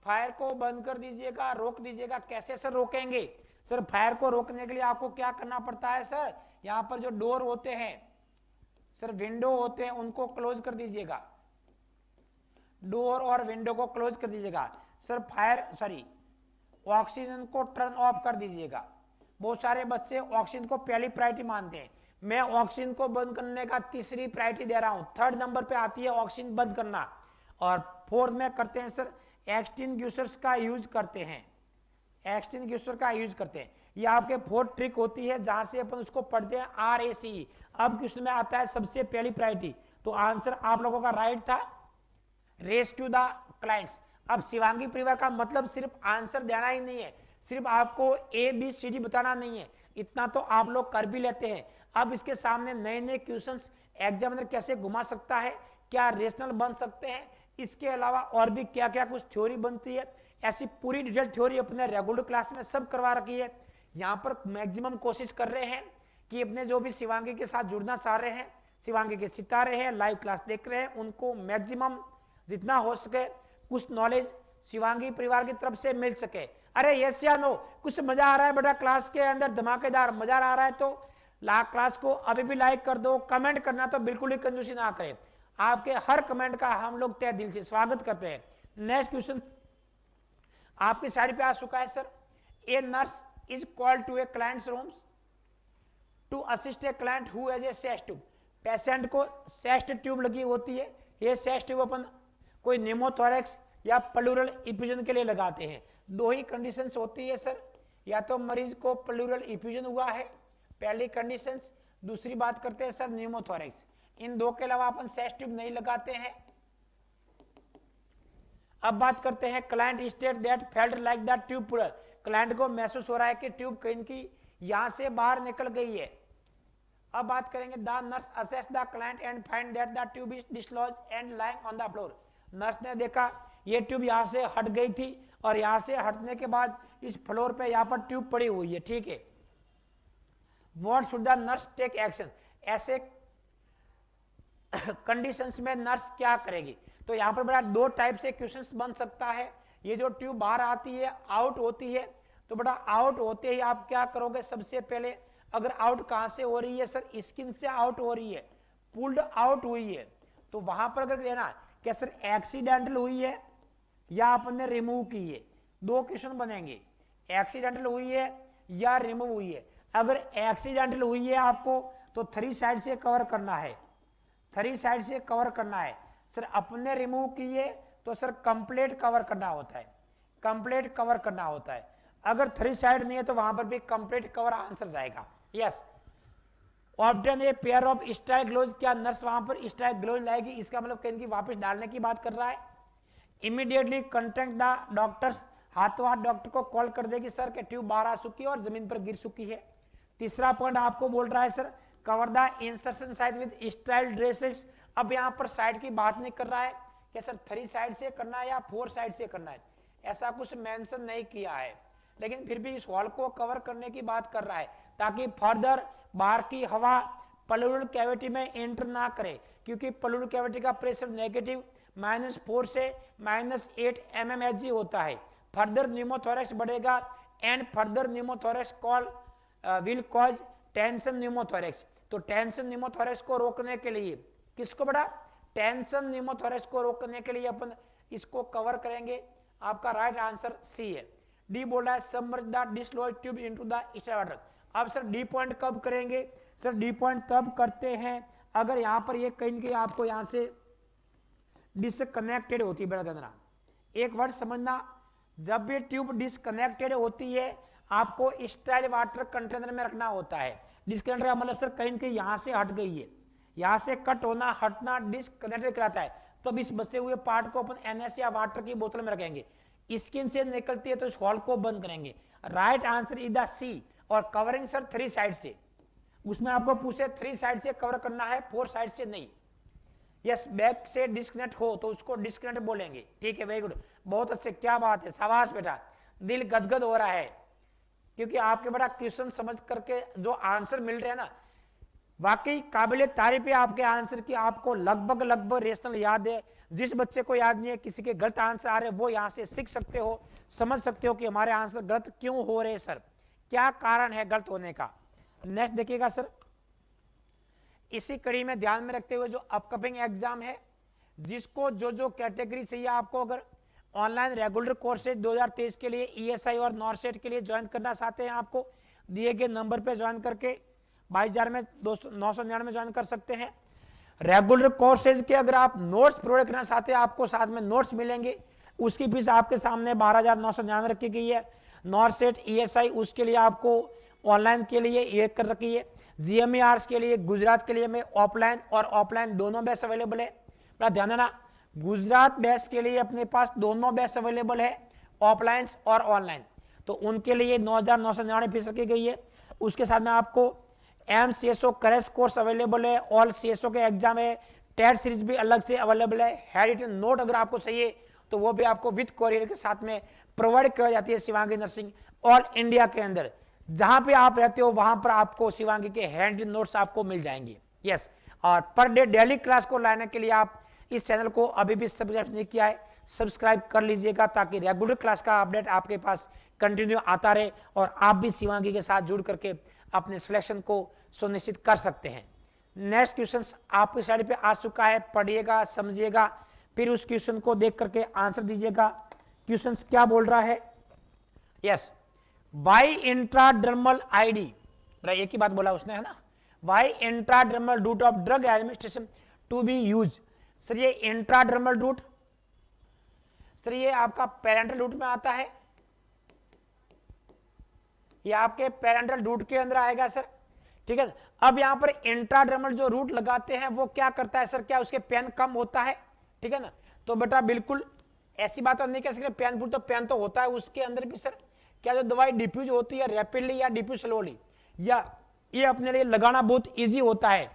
फायर को बंद कर दीजिएगा, रोक दीजिएगा। कैसे सर रोकेंगे? सर फायर को रोकने के लिए आपको क्या करना पड़ता है सर, यहां पर जो डोर होते हैं सर, विंडो होते हैं, उनको क्लोज कर दीजिएगा। डोर और विंडो को क्लोज कर दीजिएगा। सर ऑक्सीजन को टर्न ऑफ कर दीजिएगा। बहुत सारे बच्चे ऑक्सीजन को पहली प्रायोरिटी मानते हैं। मैं ऑक्सीजन को बंद करने का तीसरी प्रायोरिटी दे रहा हूं। थर्ड नंबर पे आती है ऑक्सीजन बंद करना। और फोर्थ में करते हैं सर एक्सटिंग्विशर्स का यूज करते हैं। एक्सटिंग्विशर का यूज करते हैं। ये आपके फोर्थ ट्रिक होती है जहां से अपन उसको पढ़ते हैं RACE। अब क्वेश्चन में आता है सबसे पहली प्रायोरिटी, तो आंसर आप लोगों का राइट था, रेस्क्यू द क्लाइंट्स। अब शिवांगी परिवार का मतलब सिर्फ आंसर देना ही नहीं है, सिर्फ आपको ABCD बताना नहीं है, इतना तो आप लोग कर भी लेते हैं। अब इसके सामने नए नए क्वेश्चंस एग्जामिनर कैसे घुमा सकता है, क्या रेशनल बन सकते हैं, इसके अलावा और भी क्या क्या कुछ थ्योरी बनती है, ऐसी पूरी डिटेल थ्योरी अपने रेगुलर क्लास में सब करवा रखी है। यहाँ पर मैक्सिमम कोशिश कर रहे हैं कि अपने जो भी शिवांगी के साथ जुड़ना चाह रहे हैं, शिवांगी के सितारे हैं, लाइव क्लास देख रहे हैं, उनको मैक्सिमम जितना हो सके कुछ नॉलेज शिवांगी परिवार की तरफ से मिल सके। अरे यस या नो, कुछ मजा आ रहा है बेटा क्लास के अंदर, धमाकेदार मजा आ रहा है तो क्लास को अभी भी लाइक कर दो। कमेंट करना तो बिल्कुल ही कंजूसी ना करें, आपके हर कमेंट का हम लोग तहे दिल से स्वागत करते हैं। नेक्स्ट क्वेश्चन आपकी साइड पे आ चुका है sir. A nurse is called to a client's rooms to assist a client who has a chest tube. Patient को चेस्ट ट्यूब लगी होती है। ये चेस्ट ट्यूब अपन कोई निमोथोरेक्स या प्लूरल इफ्यूजन के लिए लगाते हैं। दो ही कंडीशंस होती है सर, या तो मरीज को प्लूरल इफ्यूजन हुआ है पहली कंडीशंस, दूसरी बात करते हैं सर निमोथोरेक्स। इन दो के अलावा अपन चेस्ट ट्यूब नहीं लगाते हैं। अब बात करते हैं client state that felt like the tube puller. Client को महसूस हो रहा है कि ट्यूब कहीं की यहां से बाहर निकल गई है। अब बात करेंगे the nurse assess the client and find that the tube is dislodged and lying on the floor. Nurse ने देखा ये ट्यूब यहां से हट गई थी और यहां से हटने के बाद इस फ्लोर पे यहां पर ट्यूब पड़ी हुई है, ठीक है। What should the nurse take action, ऐसे कंडीशंस में नर्स क्या करेगी। तो यहां पर बड़ा दो टाइप से क्वेश्चंस बन सकता है। ये जो ट्यूब बाहर आती है आउट होती है, तो बड़ा आउट होते ही आप क्या करोगे, सबसे पहले अगर आउट कहां से हो रही है सर, स्किन से आउट हो रही है, पुल्ड आउट हुई है, तो वहां पर अगर लेना क्या सर एक्सीडेंटल हुई है या आपने रिमूव की है, दो क्वेश्चन बनेंगे, एक्सीडेंटल हुई है या रिमूव हुई है। अगर एक्सीडेंटल हुई है आपको तो 3 साइड से कवर करना है, 3 साइड से कवर करना है। सर अपने रिमूव किए तो सर कंप्लीट कवर करना होता है, कंप्लीट कवर करना होता है। अगर 3 साइड नहीं है तो वहां पर भी कंप्लीट कवर आंसर जाएगा। Yes, obtain a pair of sterile glove, क्या नर्स वहां पर स्टाइल ग्लोव लाएगी, इसका मतलब कहीं की वापस डालने की बात कर रहा है। इमीडिएटली कंटेक्ट द डॉक्टर्स, हाथों हाथ डॉक्टर को कॉल कर देगी सर के ट्यूब बाहर आ चुकी है और जमीन पर गिर चुकी है। तीसरा पॉइंट आपको बोल रहा है sir cover the insertion side with style dresses. अब यहाँ पर साइड की बात नहीं कर रहा है कि सर 3 साइड से करना है या 4 साइड से करना है, ऐसा कुछ मेंशन नहीं किया है, लेकिन फिर भी इस हॉल को कवर करने की बात कर रहा है ताकि फर्दर बाहर की हवा प्लूरल कैविटी में एंटर ना करे, क्योंकि प्लूरल कैविटी का प्रेशर नेगेटिव -4 से -8 mmHg होता है। फर्दर न्यूमोथोरैक्स बढ़ेगा and further pneumothorax will cause tension pneumothorax. तो टेंशन न्यूमोथोरैक्स को रोकने के लिए किसको बड़ा, टेंशन न्यूमोथोरैक्स को रोकने के लिए अपन इसको कवर करेंगे। आपका राइट आंसर सी है। डी बोल रहा है submerge the dislodged tube into the sterile water. अब सर डी पॉइंट कब करेंगे, सर डी पॉइंट तब करते हैं अगर यहां पर ये कहीं कहीं आपको यहां से डिसकनेक्टेड होती है। बेटा ध्यान, एक वर्ड समझना, जब भी ट्यूब डिसकनेक्टेड होती है आपको स्टाइल वाटर कंटेनर में रखना होता है। डिसकनेक्टेड का मतलब सर कहीं कहीं यहां से हट गई है, यहां से कट होना हटना डिसकनेक्टेड कहलाता है। तब इस बचे हुए पार्ट को अपन NaC या वाटर की बोतल में रखेंगे, स्किन से निकलती है तो इस हॉल को बंद करेंगे। राइट आंसर इज द सी। और कवरिंग सर 3 साइड से, उसमें आपको पूछे 3 साइड से कवर करना है, 4 साइड से नहीं। यस, बैक से डिस्कनेक्ट हो तो उसको डिस्कनेक्ट बोलेंगे। ठीक है, वेरी गुड, बहुत अच्छे, क्या बात है, शाबाश बेटा, दिल गदगद हो रहा है क्योंकि आपके बड़ा क्वेश्चन समझ करके जो आंसर मिल रहे हैं ना, वाकई काबिल तारीफ है आपके आंसर की। आपको लगभग रेशनल याद है। जिस बच्चे को याद नहीं है, किसी के गलत आंसर आ रहे, वो यहाँ से सीख सकते हो, समझ सकते हो कि हमारे आंसर गलत क्यों हो रहे सर, क्या कारण है गलत होने का। नेक्स्ट देखिएगा सर, इसी कड़ी में ध्यान में रखते हुए जो अपकमिंग एग्जाम है, जिसको जो जो कैटेगरी चाहिए आपको, अगर ऑनलाइन रेगुलर कोर्सेज 2023 के लिए ESI और नॉर्सेट के लिए ज्वाइन करना चाहते हैं, आपको दिए गए नंबर पे ज्वाइन करके 22,000 में 999 में ज्वाइन कर सकते हैं। रेगुलर कोर्सेज के अगर आप नोट्स प्रोवाइड करना चाहते हैं, आपको साथ में नोट्स मिलेंगे, उसकी फीस आपके सामने 12,999 रखी गई है। नॉर्सेट ESI उसके लिए आपको ऑनलाइन के लिए ये कर रखी है। GMERS के लिए गुजरात के लिए में ऑफलाइन और ऑफलाइन दोनों बैच अवेलेबल है। बड़ा ध्यान देना, गुजरात बैच के लिए अपने पास दोनों बैच अवेलेबल है, ऑफलाइन और ऑनलाइन। तो उनके लिए 9,999 फीस रखी गई है। उसके साथ में आपको MCSO क्रैश कोर्स अवेलेबल है, ऑल CSO के एग्जाम है, टेट सीरीज भी अलग से अवेलेबल है। हैंड नोट अगर आपको चाहिए तो वो भी आपको विद कोरियर के साथ में प्रोवाइड कराई जाती है शिवांगी नर्सिंग ऑल इंडिया के अंदर। जहां पे आप रहते हो वहां पर आपको शिवांगी के हैंड नोट्स आपको मिल जाएंगे। यस, और पर डे डेली क्लास को लाने के लिए आप इस चैनल को अभी भी सब्सक्राइब नहीं किया है, सब्सक्राइब कर लीजिएगा ताकि रेगुलर क्लास का अपडेट आपके पास कंटिन्यू आता रहे और आप भी शिवांगी के साथ जुड़ करके अपने सिलेक्शन को सुनिश्चित कर सकते हैं। नेक्स्ट क्वेश्चन आपकी साइड पे आ चुका है, पढ़िएगा, समझिएगा, फिर उस क्वेश्चन को देख करके आंसर दीजिएगा। क्वेश्चन क्या बोल रहा है? यस, वाई इंट्राडर्मल आईडी, एक ही बात बोला उसने, है ना, why intradermal route of drug administration to be use. Sir ये इंट्राडर्मल रूट, सर ये आपका पेरेंटल रूट में आता है, ये आपके पेरेंटल रूट के अंदर आएगा सर। ठीक है, अब यहां पर इंट्राडर्मल जो रूट लगाते हैं वो क्या करता है सर, क्या उसके पेन कम होता है? ठीक है ना, तो बेटा बिल्कुल ऐसी बात नहीं कह सकते पेन फुल, तो पेन तो होता है उसके अंदर भी सर। क्या जो दवाई डिफ्यूज होती है रैपिडली या डिफ्यूज स्लोली, या ये अपने लिए लगाना बहुत इजी होता है?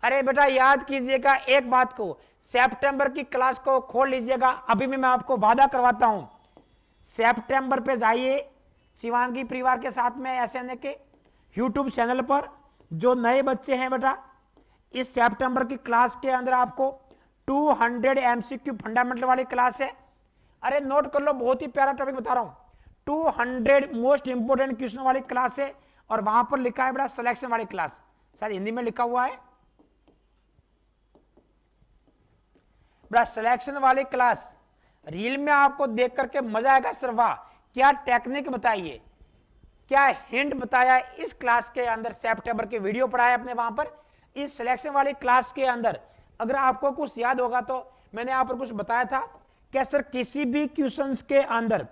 अरे बेटा याद कीजिएगा एक बात को, सितंबर की क्लास को खोल लीजिएगा, अभी भी मैं आपको वादा करवाता हूं, सितंबर पे जाइए शिवांगी परिवार के साथ में SNA के YouTube चैनल पर। जो नए बच्चे हैं बेटा, इस सितंबर की क्लास के अंदर आपको 200 MCQ फंडामेंटल वाली क्लास है। अरे नोट कर लो, बहुत ही प्यारा टॉपिक बता रहा हूं, 200 मोस्ट इंपोर्टेंट क्वेश्चन वाली क्लास है। और वहां पर लिखा है बेटा सिलेक्शन वाली क्लास, शायद हिंदी में लिखा हुआ है बेटा, सिलेक्शन वाली क्लास रील में आपको देख करके मजा आएगा सर, वाह क्या टेक्निक बताइए, क्या हिंट बताया इस क्लास के अंदर। सितंबर के वीडियो पढ़ाया अपने वहां पर, इस सिलेक्शन वाली क्लास के अंदर अगर आपको कुछ याद होगा तो मैंने यहाँ पर कुछ बताया था कि सर किसी भी क्वेश्चंस के अंदर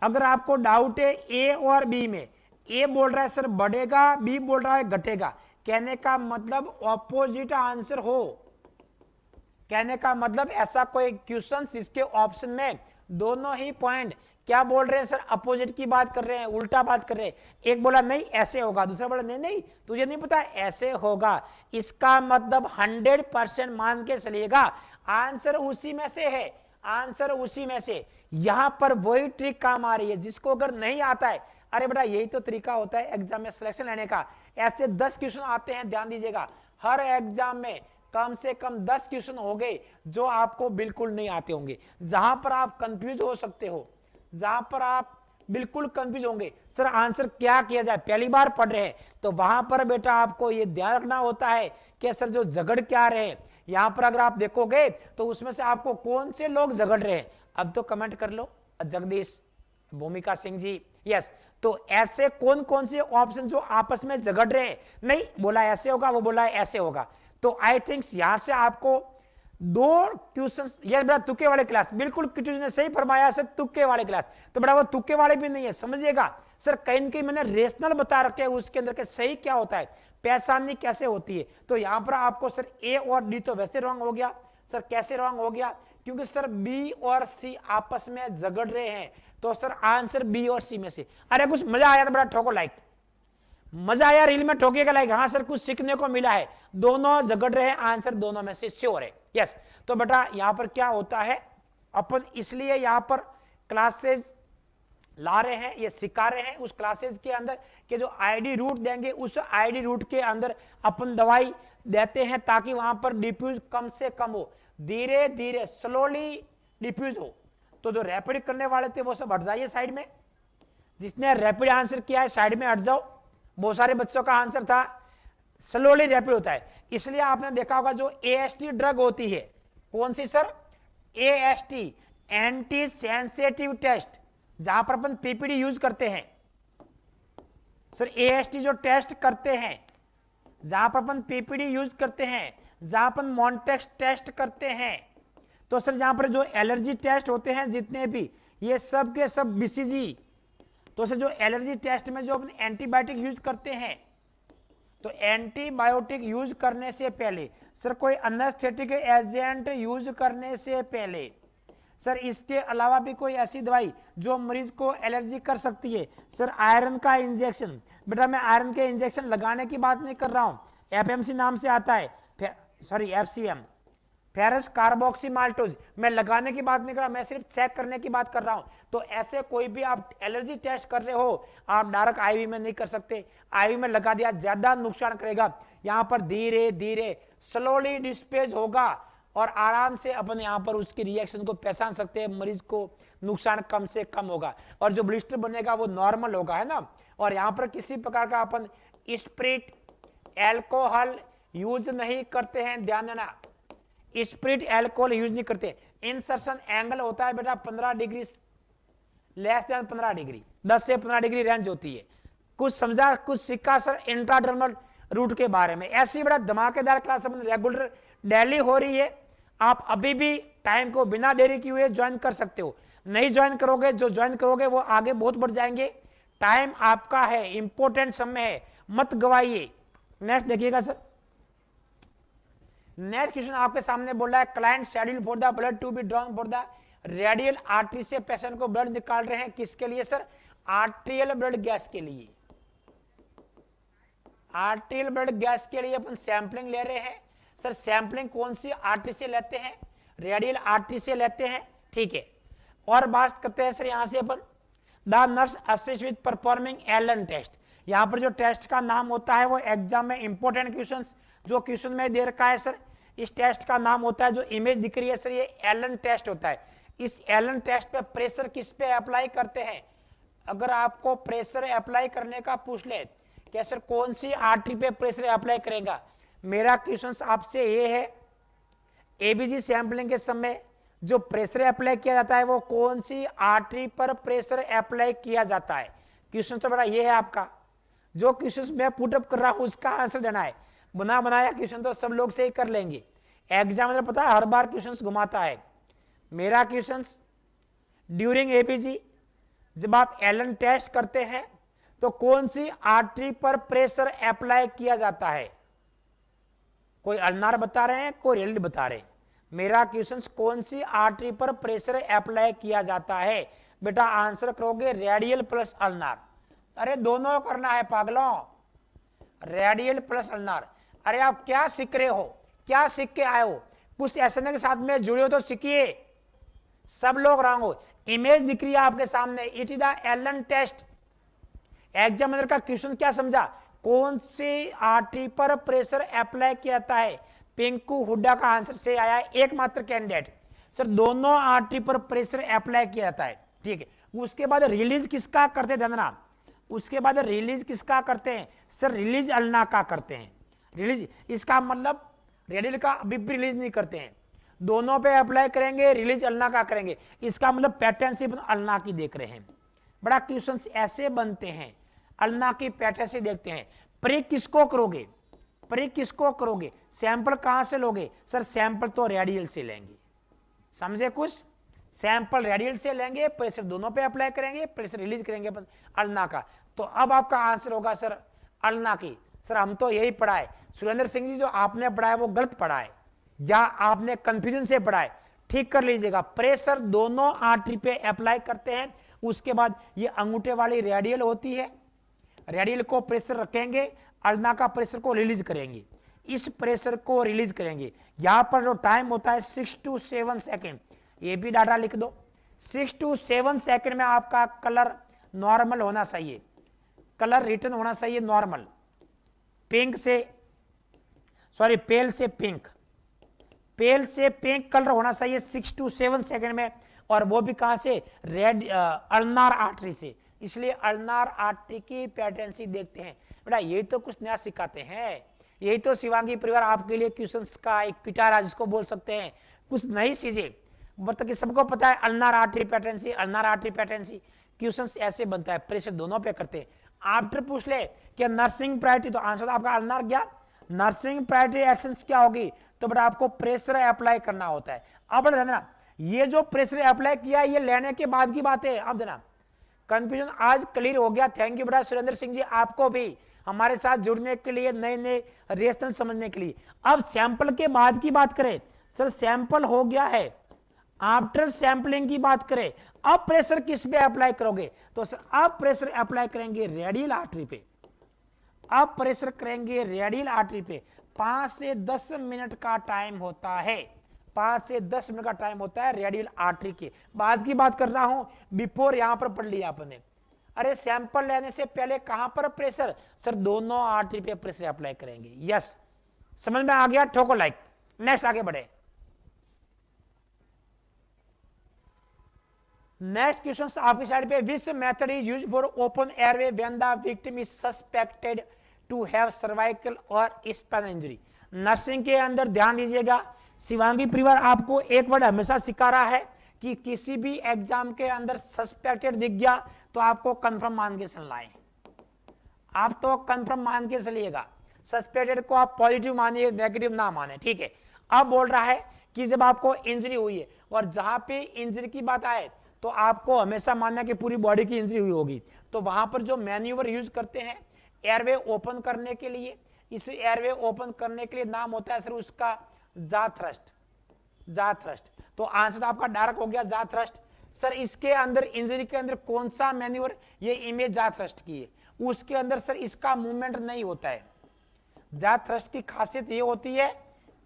अगर आपको डाउट है A और B में, A बोल रहा है सर बढ़ेगा, B बोल रहा है घटेगा, कहने का मतलब ऑपोजिट आंसर हो, कहने का मतलब ऐसा कोई क्वेश्चन जिसके ऑप्शन में दोनों ही पॉइंट क्या बोल रहे हैं सर, अपोजिट की बात कर रहे हैं, उल्टा बात कर रहे हैं। एक बोला नहीं ऐसे होगा, दूसरा बोला नहीं नहीं तुझे नहीं पता ऐसे होगा, इसका मतलब 100% मान के चलिएगा आंसर उसी में से है, आंसर उसी में से। यहां पर वही ट्रिक काम आ रही है, जिसको अगर नहीं आता है, अरे बेटा यही तो तरीका होता है एग्जाम में सिलेक्शन लेने का। ऐसे 10 क्वेश्चन आते हैं, ध्यान दीजिएगा, हर एग्जाम में कम से कम 10 क्वेश्चन हो गए जो आपको बिल्कुल नहीं आते होंगे, जहां पर आप कंफ्यूज हो सकते हो, जहां पर आप बिल्कुल कंफ्यूज होंगे सर आंसर क्या किया जाए, पहली बार पढ़ रहे हैं, तो वहां पर बेटा आपको यह ध्यान रखना होता है कि सर जो झगड़ क्या रहे हैं, यहां पर अगर आप देखोगे तो उसमें से आपको कौन से लोग झगड़ रहे हैं। अब तो कमेंट कर लो, जगदीश, भूमिका सिंह जी, यस। तो ऐसे कौन कौन से ऑप्शन जो आपस में झगड़ रहे हैं, नहीं बोला ऐसे होगा, वो बोला ऐसे होगा। तो आई थिंक यहां से आपको 2 क्वेश्चन, यस बेटा तुक्के वाले क्लास, बिल्कुल किटू ने सही फरमाया सर, तुक्के वाले क्लास। तो बेटा वो तुक्के वाले भी नहीं है, समझिएगा सर, कहीं न कहीं मैंने रेशनल बता रखे हैं, उसके अंदर के सही क्या होता है, पहचाननी कैसे होती है। तो यहां पर आपको सर ए और डी तो वैसे रॉन्ग हो गया सर, कैसे रॉन्ग हो गया, क्योंकि सर बी और सी आपस में झगड़ रहे हैं, तो सर आंसर बी और सी में से। अरे कुछ मजा आया तो बड़ा ठोको लाइक, मजा आया रील में ठोकेगा लाइक, हाँ सर कुछ सीखने को मिला है, दोनों झगड़ रहे हैं, आंसर दोनों में से श्योर है, यस। तो बेटा यहां पर क्या होता है, अपन इसलिए यहां पर क्लासेस ला रहे हैं, ये सिखा रहे हैं उस क्लासेस के अंदर कि जो आईडी रूट देंगे, उस आईडी रूट के अंदर अपन दवाई देते हैं ताकि वहां पर डिफ्यूज कम से कम हो, धीरे धीरे स्लोली डिफ्यूज हो। तो जो रैपिड करने वाले थे वो सब हट जाइए साइड में, जिसने रैपिड आंसर किया है साइड में हट जाओ। बहुत सारे बच्चों का आंसर था स्लोली रैपिड होता है, इसलिए आपने देखा होगा जो एएसटी ड्रग होती है, कौन सी sir, AST, anti sensitive test, जहां पर अपन पीपीडी यूज करते हैं सर, एएसटी जो टेस्ट करते हैं, जहां पर अपन पीपीडी यूज करते हैं, जहां अपन मॉन्टेक्स टेस्ट करते हैं, तो सर जहां पर जो एलर्जी टेस्ट होते हैं जितने भी, ये सब के सब बीसीजी। तो सर जो एलर्जी टेस्ट में जो अपन एंटीबायोटिक यूज करते हैं, तो एंटीबायोटिक यूज करने से पहले सर कोई एनेस्थेटिक एजेंट यूज करने से पहले सर, इसके अलावा भी कोई ऐसी दवाई जो मरीज को एलर्जी कर सकती है, सर आयरन का इंजेक्शन, बेटा मैं आयरन के इंजेक्शन लगाने की बात नहीं कर रहा हूं, एफएमसी नाम से आता है, sorry FCM, ferrous carboxy maltose, मैं लगाने की बात नहीं कर रहा, मैं सिर्फ चेक करने की बात कर रहा हूं। तो ऐसे कोई भी आप एलर्जी टेस्ट कर रहे हो, आप डायरेक्ट आईवी में नहीं कर सकते, आईवी में लगा दिया ज्यादा नुकसान करेगा, यहां पर धीरे धीरे स्लोली डिस्पेज होगा और आराम से अपन यहाँ पर उसकी रिएक्शन को पहचान सकते हैं, मरीज को नुकसान कम से कम होगा और जो ब्लिस्टर बनेगा वो नॉर्मल होगा, है ना। और यहाँ पर किसी प्रकार का अपन स्प्रिट एल्कोहल यूज नहीं करते हैं, ध्यान देना, स्प्रिट एल्कोहल यूज नहीं करते। इंसर्शन एंगल होता है बेटा 15 डिग्री, लेस देन 15 डिग्री, 10 से 15 डिग्री रेंज होती है। कुछ समझा, कुछ सीखा सर इंट्राडर्मल रूट के बारे में। ऐसी बड़ा धमाकेदार क्लास अपन रेगुलर डेली हो रही है, आप अभी भी टाइम को बिना देरी किए हुए ज्वाइन कर सकते हो। नहीं ज्वाइन करोगे, जो ज्वाइन करोगे वो आगे बहुत बढ़ जाएंगे। टाइम आपका है, इंपॉर्टेंट समय है, मत गवाइए। नेक्स्ट देखिएगा सर, नेक्स्ट क्वेश्चन आपके सामने बोल रहा है, client schedule for the blood to be drawn for the radial artery से पेशेंट को ब्लड निकाल रहे हैं, किसके लिए सर, आर्टेरियल ब्लड गैस के लिए। आर्टेरियल ब्लड गैस के लिए अपन सैंपलिंग ले रहे हैं सर, सैंपलिंग कौन सी आर्टरी से लेते हैं, रेडियल आर्टरी से लेते हैं, ठीक है। और बात करते हैं सर यहां से अपन, the nurse assist with performing Allen test. यहां पर जो टेस्ट का नाम होता है वो एग्जाम में इंपॉर्टेंट क्वेश्चन जो क्वेश्चन में दे रखा है सर, इस टेस्ट का नाम होता है, जो इमेज दिख रही है सर, ये एलन टेस्ट होता है। इस एलन टेस्ट पे प्रेशर किस पे अप्लाई करते हैं, अगर आपको प्रेशर अप्लाई करने का पूछ ले क्या सर कौन सी आर्टरी पे प्रेशर अप्लाई करेगा, मेरा क्वेश्चन आपसे ये है, एबीजी सैंपलिंग के समय जो प्रेशर अप्लाई किया जाता है वो कौन सी आर्टरी पर प्रेशर अप्लाई किया जाता है। क्वेश्चन तो बड़ा ये है आपका, जो क्वेश्चन मैं पुटअप कर रहा हूं उसका आंसर देना है। बना बनाया क्वेश्चन तो सब लोग से ही कर लेंगे, एग्जामिनर पता है हर बार क्वेश्चन घुमाता है। मेरा क्वेश्चन ड्यूरिंग एपीजी जब आप एलन टेस्ट करते हैं तो कौन सी आर्टरी पर प्रेशर अप्लाई किया जाता है, कोई अल्नार बता रहे हैं, कोई रेडियल बता रहे हैं। मेरा क्वेश्चन कौन सी आर्टरी पर प्रेशर अप्लाई किया जाता है, बेटा आंसर करोगे रेडियल प्लस अल्नार। अरे दोनों करना है पागलों, रेडियल प्लस अल्नार। अरे आप क्या सीख रहे हो, क्या सीख के आए हो, कुछ एसएनए के साथ में जुड़े हो तो सीखिए, सब लोग रॉन्ग हो। इमेज दिख रही है आपके सामने, it is the Allen test. Examiner का क्वेश्चन क्या समझा, कौन से आर्टरी पर प्रेशर अप्लाई किया जाता है, पिंकू हुड्डा का आंसर से आया है एकमात्र कैंडिडेट। सर दोनों आर्टरी पर प्रेशर अप्लाई किया जाता है, ठीक है। उसके बाद रिलीज किसका करते हैं, उसके बाद रिलीज किसका करते हैं सर, रिलीज अल्ना का करते हैं। रिलीज इसका मतलब रेडियल का अभी भी रिलीज नहीं करते हैं, दोनों पे अप्लाई करेंगे, रिलीज अल्ना का करेंगे। इसका मतलब पैटर्न से अल्ना की देख रहे हैं। बड़ा क्वेश्चन ऐसे बनते हैं, अल्ना की पैटर्न से देखते हैं। प्री किसको करोगे, प्री किसको करोगे, सैंपल कहां से लोगे सर, सैंपल तो रेडियल से लेंगे, समझे कुछ, सैंपल रेडियल से लेंगे, प्रेशर दोनों पे अप्लाई करेंगे, प्रेशर रिलीज करेंगे अल्ना का। तो अब आपका आंसर होगा सर अल्ना की। सर हम तो यही पढ़ा है। सुरेंद्र सिंह जी जो आपने पढ़ा है वो गलत पढ़ा है, या आपने कंफ्यूजन से पढ़ा है, ठीक कर लीजिएगा। प्रेशर दोनों आर्टरी पे अप्लाई करते हैं, उसके बाद ये अंगूठे वाली रेडियल होती है, रेडियल को प्रेशर रखेंगे, अल्ना का प्रेशर को रिलीज करेंगे, इस प्रेशर को रिलीज करेंगे। यहां पर जो टाइम होता है 6 to 7 सेकेंड, ये भी डाटा लिख दो। 6 to 7 सेकेंड में आपका कलर नॉर्मल होना चाहिए, कलर रिटर्न होना चाहिए नॉर्मल, पिंक से सॉरी पेल से पिंक, पेल से पिंक कलर होना चाहिए 6 to 7 सेकेंड में, और वो भी कहां से, रेड अल्नार आर्टरी से। इसलिए अल्नार आर्टरी की पैटर्न देखते हैं। बेटा यही तो कुछ नया सिखाते हैं, यही तो शिवांगी परिवार आपके लिए क्वेश्चंस का एक पिटारा जिसको बोल सकते हैं, कुछ नई चीजें। मतलब कि सबको पता है ulnar artery pattern, ulnar artery pattern, questions ऐसे बनता है, प्रेशर दोनों पे करते हैं। आफ्टर पूछ ले कि नर्सिंग प्रायोरिटी, तो आंसर तो आपका अल्नार गया। नर्सिंग प्रायोरिटी एक्शंस क्या होगी, तो बेटा आपको प्रेशर अप्लाई करना होता है। अब बेटा देना, ये जो प्रेशर अप्लाई किया ये लेने के बाद की बात है। अब देना कंफ्यूजन आज क्लियर हो गया। थैंक यू बेटा सुरेंद्र सिंह जी, आपको भी हमारे साथ जुड़ने के लिए, नए नए रेशनल समझने के लिए। अब सैंपल के बाद की बात करें सर, सैंपल हो गया है, आफ्टर सैंपलिंग की बात करें, अब प्रेशर किस पे अप्लाई करोगे, तो सर अब प्रेशर अप्लाई करेंगे रेडियल आर्टरी पे, अब प्रेशर करेंगे रेडियल आर्टरी पे। 5 से 10 मिनट का टाइम होता है, 5 से 10 मिनट का टाइम होता है रेडियल आर्टरी के। बाद की बात कर रहा हूं, बिफोर यहां पर पढ़ लिया आपने। अरे सैंपल लेने से पहले कहां पर प्रेशर, सर दोनों आर्टरी पे प्रेशर अप्लाई करेंगे। यस समझ में आ गया, ठोको लाइक। नेक्स्ट आगे बढ़े। नेक्स्ट क्वेश्चन आपकी साइड पे, which method is used for open airway when the victim is suspected to have cervical और स्पाइनल इंजरी। नर्सिंग के अंदर ध्यान दीजिएगा, शिवांगी परिवार आपको एक वर्ड हमेशा सिखा रहा है कि किसी भी एग्जाम के अंदर सस्पेक्टेड दिख गया तो आपको कंफर्म मान के चलना है, आप तो कंफर्म मान के चलिएगा। सस्पेक्टेड को आप पॉजिटिव मानिए, नेगेटिव ना माने, ठीक है। अब बोल रहा है कि जब आपको इंजरी हुई है, और जहां पे इंजरी की बात आए तो आपको हमेशा मानना कि पूरी बॉडी की इंजरी हुई होगी, तो वहां पर जो मैन्यूवर यूज करते हैं एयरवे ओपन करने के लिए, इस एयरवे ओपन करने के लिए नाम होता है सर उसका जा थ्रस्ट, जा थ्रस्ट। तो आंसर तो आपका डार्क हो गया, जा थ्रस्ट। सर इसके अंदर इंजरी के अंदर कौन सा मैन्यूवर, ये इमेज जा थ्रस्ट की है, उसके अंदर सर इसका मूवमेंट नहीं होता है। जा थ्रस्ट की खासियत ये होती है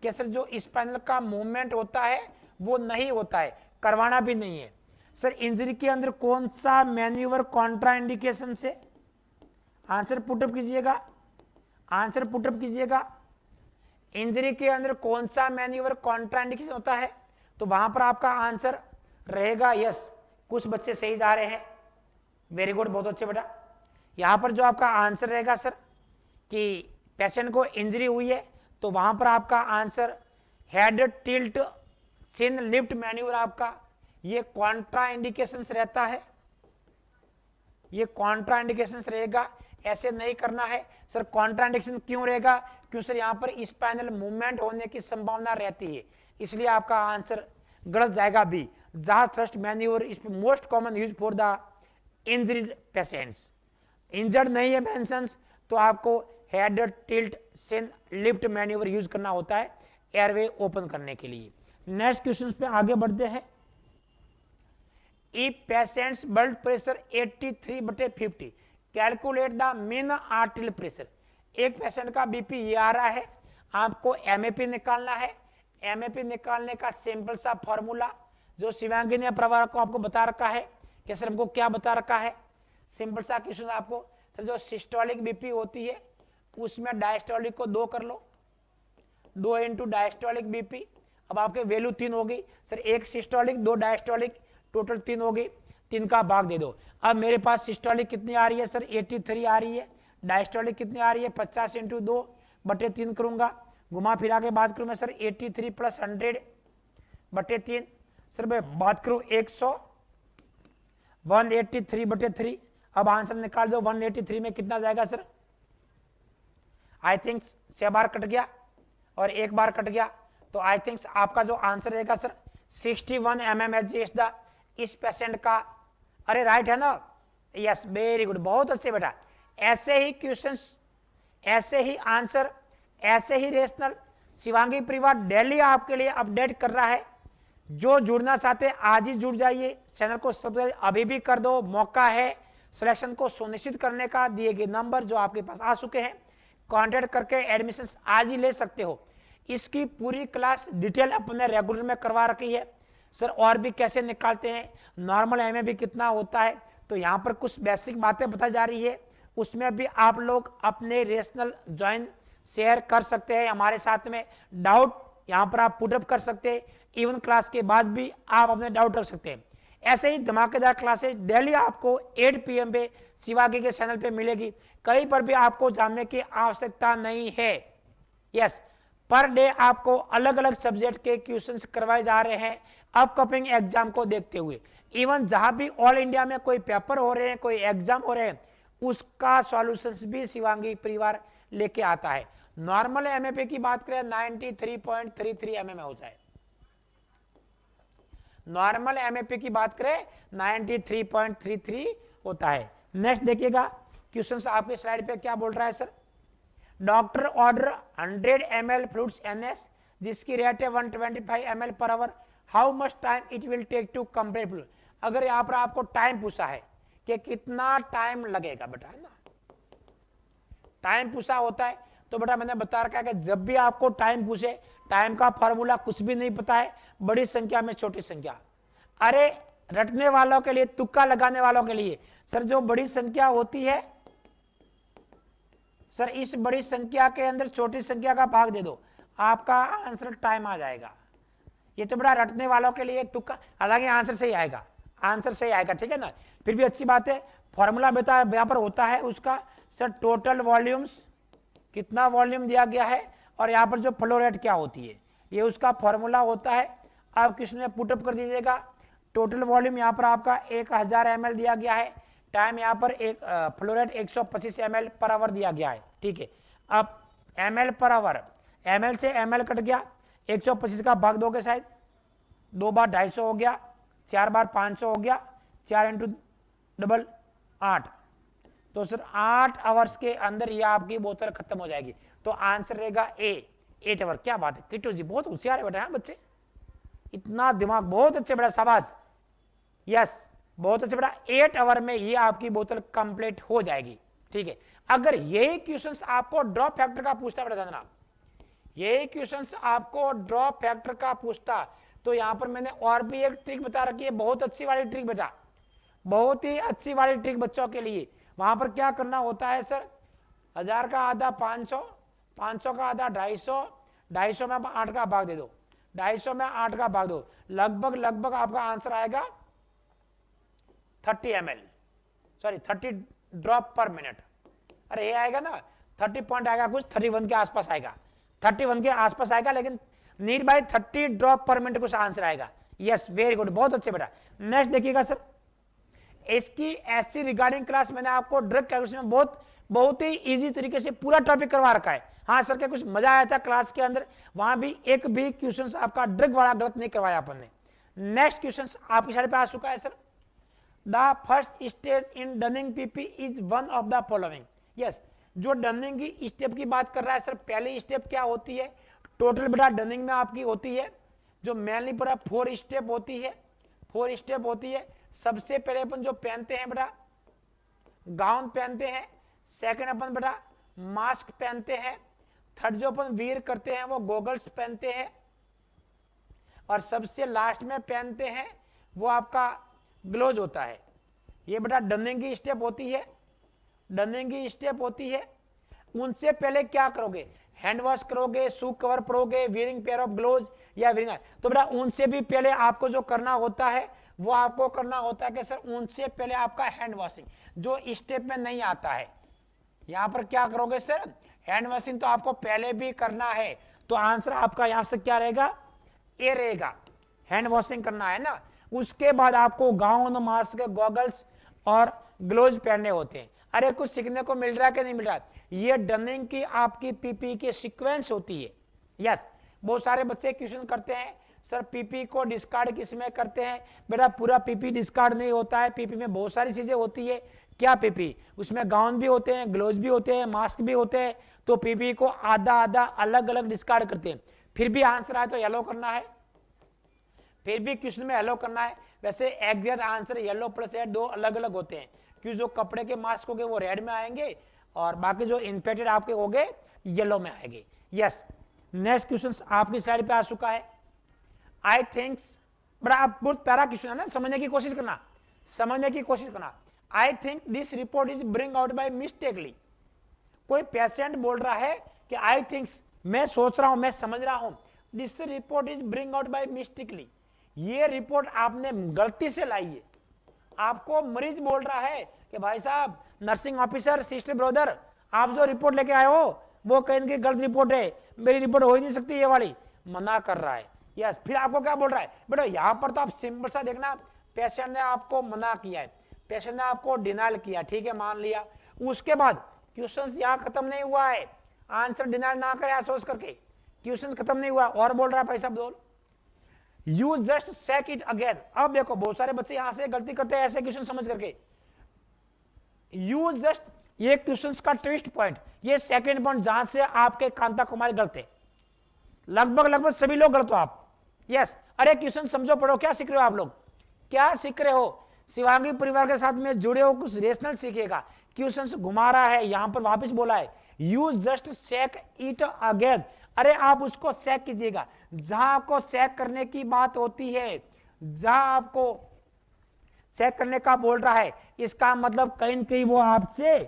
कि सर जो स्पाइनल का मूवमेंट होता है वो नहीं होता है, करवाना भी नहीं है। सर इंजरी के अंदर कौन सा मैन्यूवर कॉन्ट्रा इंडिकेशन से, आंसर पुटअप कीजिएगा, आंसर पुटअप कीजिएगा। इंजरी के अंदर कौन सा मैन्यूवर कॉन्ट्रा इंडिकेशन होता है, तो वहां पर आपका आंसर रहेगा यस। कुछ बच्चे सही जा रहे हैं, वेरी गुड, बहुत अच्छे बेटा। यहां पर जो आपका आंसर रहेगा सर कि पेशेंट को इंजरी हुई है, तो वहां पर आपका आंसर हेड टिल्ट चिन लिफ्ट मैन्यूवर, आपका ये कॉन्ट्रा इंडिकेशंस रहता है, ये कॉन्ट्रा इंडिकेशंस रहेगा, ऐसे नहीं करना है। सर कॉन्ट्रा इंडिकेशन क्यों रहेगा, क्यों सर यहाँ पर स्पाइनल मूवमेंट होने की संभावना रहती है, इसलिए आपका आंसर गलत जाएगा बी। जा thrust manoeuvre is most common use for the injured patients, injured नहीं है पेशेंट्स तो आपको हेड टिल्ट चिन लिफ्ट मैन्यूवर यूज करना होता है एयरवे ओपन करने के लिए। नेक्स्ट क्वेश्चन पे आगे बढ़ते हैं। If patients blood pressure 83/50 calculate the mean arterial pressure. एक पेशेंट का बीपी ये आ रहा है, आपको एमएपी निकालना है, एमएपी निकालने का सिंपल सा फॉर्मूला जो शिवांगी ने प्रवाह को आपको बता रखा है कि सर हमको क्या बता रखा है। सिंपल सा क्वेश्चन आपको, सर जो सिस्टोलिक बीपी होती है उसमें डायस्टोलिक को 2 कर लो, 2 इंटू डायस्टोलिक बीपी। अब आपके वैल्यू 3 होगी सर, 1 सिस्टोलिक 2 डायस्टोलिक, टोटल 3 होगी, 3 का भाग दे दो। अब मेरे पास सिस्टोलिक कितनी आ रही है सर 83 आ रही है, डायस्टोलिक कितनी आ रही है 50 इंटू 2/3 करूंगा, घुमा फिरा के बात करूं मैं सर 83 प्लस 100/3 सर मैं बात करूं 100 183/3। अब आंसर निकाल दो 183 में कितना जाएगा sir, I think 6 bar cut गया और 1 बार कट गया, तो आई थिंक आपका जो आंसर रहेगा सर 61 mmHg इस पेशेंट का। अरे राइट है ना, यस वेरी गुड, बहुत अच्छे बेटा। ऐसे ही क्वेश्चंस, ऐसे ही आंसर, ऐसे ही रेशनल शिवांगी परिवार डेली आपके लिए अपडेट कर रहा है। जो जुड़ना चाहते हैं आज ही जुड़ जाइए, चैनल को सब्सक्राइब अभी भी कर दो, मौका है सिलेक्शन को सुनिश्चित करने का। दिए गए नंबर जो आपके पास आ चुके हैं, कांटेक्ट करके एडमिशन आज ही ले सकते हो। इसकी पूरी क्लास डिटेल अपने रेगुलर में करवा रखी है सर, और भी कैसे निकालते हैं, नॉर्मल एमए भी कितना होता है, तो यहाँ पर कुछ बेसिक बातें बताई जा रही है, उसमें भी आप लोग अपने रेशनल ज्वाइन शेयर कर सकते हैं हमारे साथ में। डाउट यहाँ पर आप पुटअप कर सकते हैं, इवन क्लास के बाद भी आप अपने डाउट रख सकते हैं। ऐसे ही धमाकेदार क्लासेस डेली आपको 8 PM पे शिवांगी के चैनल पे मिलेगी, कहीं पर भी आपको जानने की आवश्यकता नहीं है। यस, पर डे आपको अलग अलग सब्जेक्ट के क्वेश्चंस करवाए जा रहे हैं अपकमिंग एग्जाम को देखते हुए। इवन जहां भी ऑल इंडिया में कोई पेपर हो रहे हैं, कोई एग्जाम हो रहे हैं, उसका सॉल्यूशंस भी शिवांगी परिवार लेके आता है। नॉर्मल एमएपी की बात करें 93.33 mm होता है, नॉर्मल एमएपी की बात करें 93.33 होता है। नेक्स्ट देखिएगा क्वेश्चन आपके स्लाइड पे क्या बोल रहा है सर। Doctor order 100 ml fluids NS जिसकी रेट है 125 ml per hour, how much time it will take to complete fluid. अगर यहाँ पर आपको टाइम पूछा है कि कितना टाइम लगेगा बेटा, है ना, टाइम पूछा होता है तो बेटा मैंने बता रखा है कि जब भी आपको टाइम पूछे, टाइम का फॉर्मूला कुछ भी नहीं पता है, बड़ी संख्या में छोटी संख्या। अरे रटने वालों के लिए, तुक्का लगाने वालों के लिए सर जो बड़ी संख्या होती है सर, इस बड़ी संख्या के अंदर छोटी संख्या का भाग दे दो, आपका आंसर टाइम आ जाएगा। ये तो बड़ा रटने वालों के लिए तुक्का, हालांकि आंसर सही आएगा, आंसर सही आएगा, ठीक है ना, फिर भी अच्छी बात है। फॉर्मूला बेटा यहाँ पर होता है उसका सर टोटल वॉल्यूम्स, कितना वॉल्यूम दिया गया है, और यहाँ पर जो फ्लो रेट क्या होती है, ये उसका फॉर्मूला होता है। आप किसी में पुटअप कर दीजिएगा, टोटल वॉल्यूम यहाँ पर आपका 1000 ml दिया गया है, टाइम यहाँ पर एक flow rate 125 ml per our दिया गया है, ठीक है। अब ml पर आवर, ml से ml कट गया, 125 का भाग दोगे शायद, 2 बार 250 हो गया, 4 बार 500 हो गया, 4 इंटू डबल 8, तो सर 8 आवर्स के अंदर ये आपकी बोतल खत्म हो जाएगी। तो आंसर रहेगा ए, 8 आवर। क्या बात है किट्टू जी, बहुत होशियार है बेटा, है बच्चे, इतना दिमाग, बहुत अच्छे बेटा, शाबाश, यस बहुत अच्छे बेटा। 8 आवर में ये आपकी बोतल कंप्लीट हो जाएगी, ठीक है। अगर यही क्वेश्चंस आपको ड्रॉप फैक्टर का पूछता बेटा ध्यान, यही क्वेश्चंस आपको ड्रॉप फैक्टर का पूछता, तो यहां पर मैंने और भी एक ट्रिक बता रखी है, बहुत अच्छी वाली ट्रिक बेटा, बहुत ही अच्छी वाली ट्रिक बच्चों के लिए। वहां पर क्या करना होता है सर, 1000 का आधा 500, 500 का आधा 250, 250 में 8 का भाग दे दो, 250 में 8 का भाग दो, लगभग लगभग आपका आंसर आएगा 30 ml, सॉरी 30 ड्रॉप पर मिनट। अरे ये आएगा ना 30 पॉइंट आएगा, कुछ 31 के आसपास आएगा, 31 के आसपास आएगा, लेकिन नियर बाय 30 ड्रॉप पर मिनट कुछ आंसर आएगा। यस वेरी गुड, बहुत अच्छे बेटा। नेक्स्ट देखिएगा सर, इसकी ऐसी रिगार्डिंग क्लास मैंने आपको ड्रग कैलकुलेशन में बहुत ही इजी तरीके से पूरा टॉपिक करवा रखा है। हाँ सर क्या कुछ मजा आया था क्लास के अंदर, वहां भी एक भी क्वेश्चन आपका ड्रग वाला गलत नहीं करवाया अपन ने। नेक्स्ट क्वेश्चन आपकी साइड पे आ चुका है sir, the first stage in Dunning PP is one of the following. Yes, जो डनिंग की स्टेप की बात कर रहा है सर, पहली स्टेप क्या होती है, टोटल बेटा डनिंग में आपकी होती है, जो मेनली पूरा 4 स्टेप होती है, 4 स्टेप होती है। सबसे पहले अपन जो पहनते हैं बेटा गाउन पहनते हैं, सेकंड अपन बेटा मास्क पहनते हैं, थर्ड जो अपन वियर करते हैं वो गॉगल्स पहनते हैं, और सबसे लास्ट में पहनते हैं वो आपका ग्लोव होता है। ये बेटा डनिंग की स्टेप होती है, डनिंग की स्टेप होती है। उनसे पहले क्या करोगे, हैंड वॉश करोगे, शू कवर परोगे, वियरिंग पेयर ऑफ ग्लोव्स या वियरिंग, तो बेटा उनसे भी पहले आपको जो करना होता है वो आपको करना होता है कि सर उनसे पहले आपका हैंड वॉशिंग, जो स्टेप में नहीं आता है। यहां पर क्या करोगे सर, हैंड वॉशिंग तो आपको पहले भी करना है, तो आंसर आपका यहां से क्या रहेगा, ए रहेगा। हैंड वॉशिंग करना है ना, उसके बाद आपको गाउन, मास्क, गॉगल्स और ग्लोव्स पहनने होते हैं। अरे कुछ सीखने को मिल रहा है कि नहीं मिल रहा, ये डनिंग की आपकी पीपी की सीक्वेंस होती है। यस, बहुत सारे बच्चे क्वेश्चन करते हैं सर पीपी को डिस्कार्ड किस में करते हैं, बेटा पूरा पीपी डिस्कार्ड नहीं होता है, पीपी में बहुत सारी चीजें होती है। क्या पीपी, उसमें गाउन भी होते हैं, ग्लोव्स भी होते हैं, मास्क भी होते हैं, तो पीपी को आधा आधा अलग अलग डिस्कार्ड करते हैं। फिर भी आंसर आए तो येलो करना है, फिर भी क्वेश्चन में येलो करना है। वैसे exact answer yellow plus red दो अलग अलग होते हैं, क्योंकि जो कपड़े के मास्क होंगे वो रेड में आएंगे और बाकी जो इन्फेक्टेड आपके होंगे येलो में आएंगे। यस, नेक्स्ट क्वेश्चन आपकी साइड पे आ चुका है। आई थिंक्स, बड़ा आप बहुत प्यारा क्वेश्चन है ना, समझने की कोशिश करना, समझने की कोशिश करना। I think this report is bring out by mistakenly. कोई पेशेंट बोल रहा है कि आई थिंक्स, मैं सोच रहा हूं, मैं समझ रहा हूं, this report is bring out by mistakenly, ये रिपोर्ट आपने गलती से लाई है। आपको मरीज बोल रहा है कि भाई साहब, नर्सिंग ऑफिसर, सिस्टर, ब्रदर, आप जो रिपोर्ट लेके आए हो वो कहीं की गलत रिपोर्ट है, मेरी रिपोर्ट हो ही नहीं सकती ये वाली, मना कर रहा है। यस, फिर आपको क्या बोल रहा है, बेटा यहां पर तो आप सिंपल सा देखना, पेशेंट ने आपको मना किया है, पेशेंट ने आपको डिनाइल किया, ठीक है मान लिया, उसके बाद क्वेश्चंस यहां खत्म नहीं हुआ है, आंसर डिनाइल ना करे सोच करके, क्वेश्चंस खत्म नहीं हुआ और बोल रहा है भाई साहब बोल, you just check it again. अब देखो बहुत सारे बच्चे यहां से गलती करते हैं ऐसे क्वेश्चन समझ करके, यू जस्ट, ये क्वेश्चंस का ट्विस्ट पॉइंट, ये सेकंड पॉइंट जहां से आपके कांता कुमारी गलत है, लगभग सभी लोग गलत हो आप। यस, अरे क्वेश्चन समझो, पढ़ो, क्या सीख रहे हो आप लोग, क्या सीख रहे हो, शिवांगी परिवार के साथ में जुड़े हो, कुछ रेशनल सीखिएगा। क्वेश्चन घुमा रहा है, यहां पर वापस बोला है you just check it again, अरे आप उसको चेक कीजिएगा। जहां आपको चेक करने की बात होती है, जहां आपको चेक करने का बोल रहा है, इसका मतलब कहीं न कहीं वो आपसे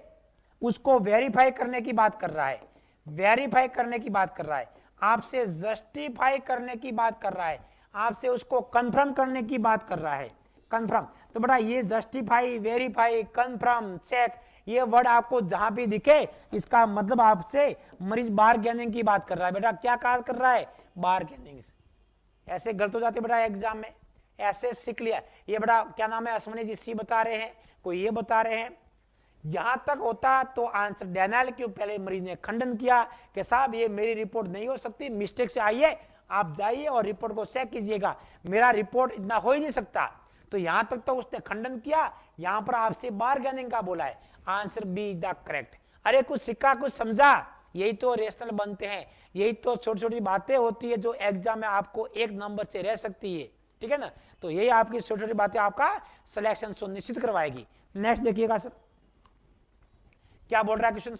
उसको वेरीफाई करने की बात कर रहा है, वेरीफाई करने की बात कर रहा है, आपसे जस्टिफाई करने की बात कर रहा है, आपसे उसको कंफर्म करने की बात कर रहा है, कंफर्म। तो बेटा ये जस्टिफाई, वेरीफाई, कंफर्म, चेक, ये वर्ड आपको जहां भी दिखे इसका मतलब आपसे मरीज बार्गेनिंग की बात कर रहा है। बेटा क्या कहा कर रहा है, बार्गेनिंग। ऐसे गलत हो जाते बेटा एग्जाम में, ऐसे सीख लिया। ये बेटा क्या नाम है, अश्विनी जी सी बता रहे हैं, कोई ये बता रहे हैं, यहां तक होता तो आंसर डेनाइल क्यों, पहले मरीज ने खंडन किया कि साहब ये मेरी रिपोर्ट नहीं हो सकती, मिस्टेक से आई है, आप जाइए और रिपोर्ट को चेक कीजिएगा, मेरा रिपोर्ट इतना हो ही नहीं सकता। तो यहां तक तो उसने खंडन किया, यहां पर आपसे बार्गेनिंग का बोला है, answer B is the correct. अरे कुछ सिक्का, कुछ समझा, यही तो रेशनल बनते हैं, यही तो छोटी छोटी बातें होती है जो एग्जाम में आपको एक नंबर से रह सकती है, ठीक है ना। तो यही आपकी छोटी छोटी बातें आपका सिलेक्शन सुनिश्चित करवाएगी। नेक्स्ट देखिएगा सर क्या बोल रहा है क्वेश्चन,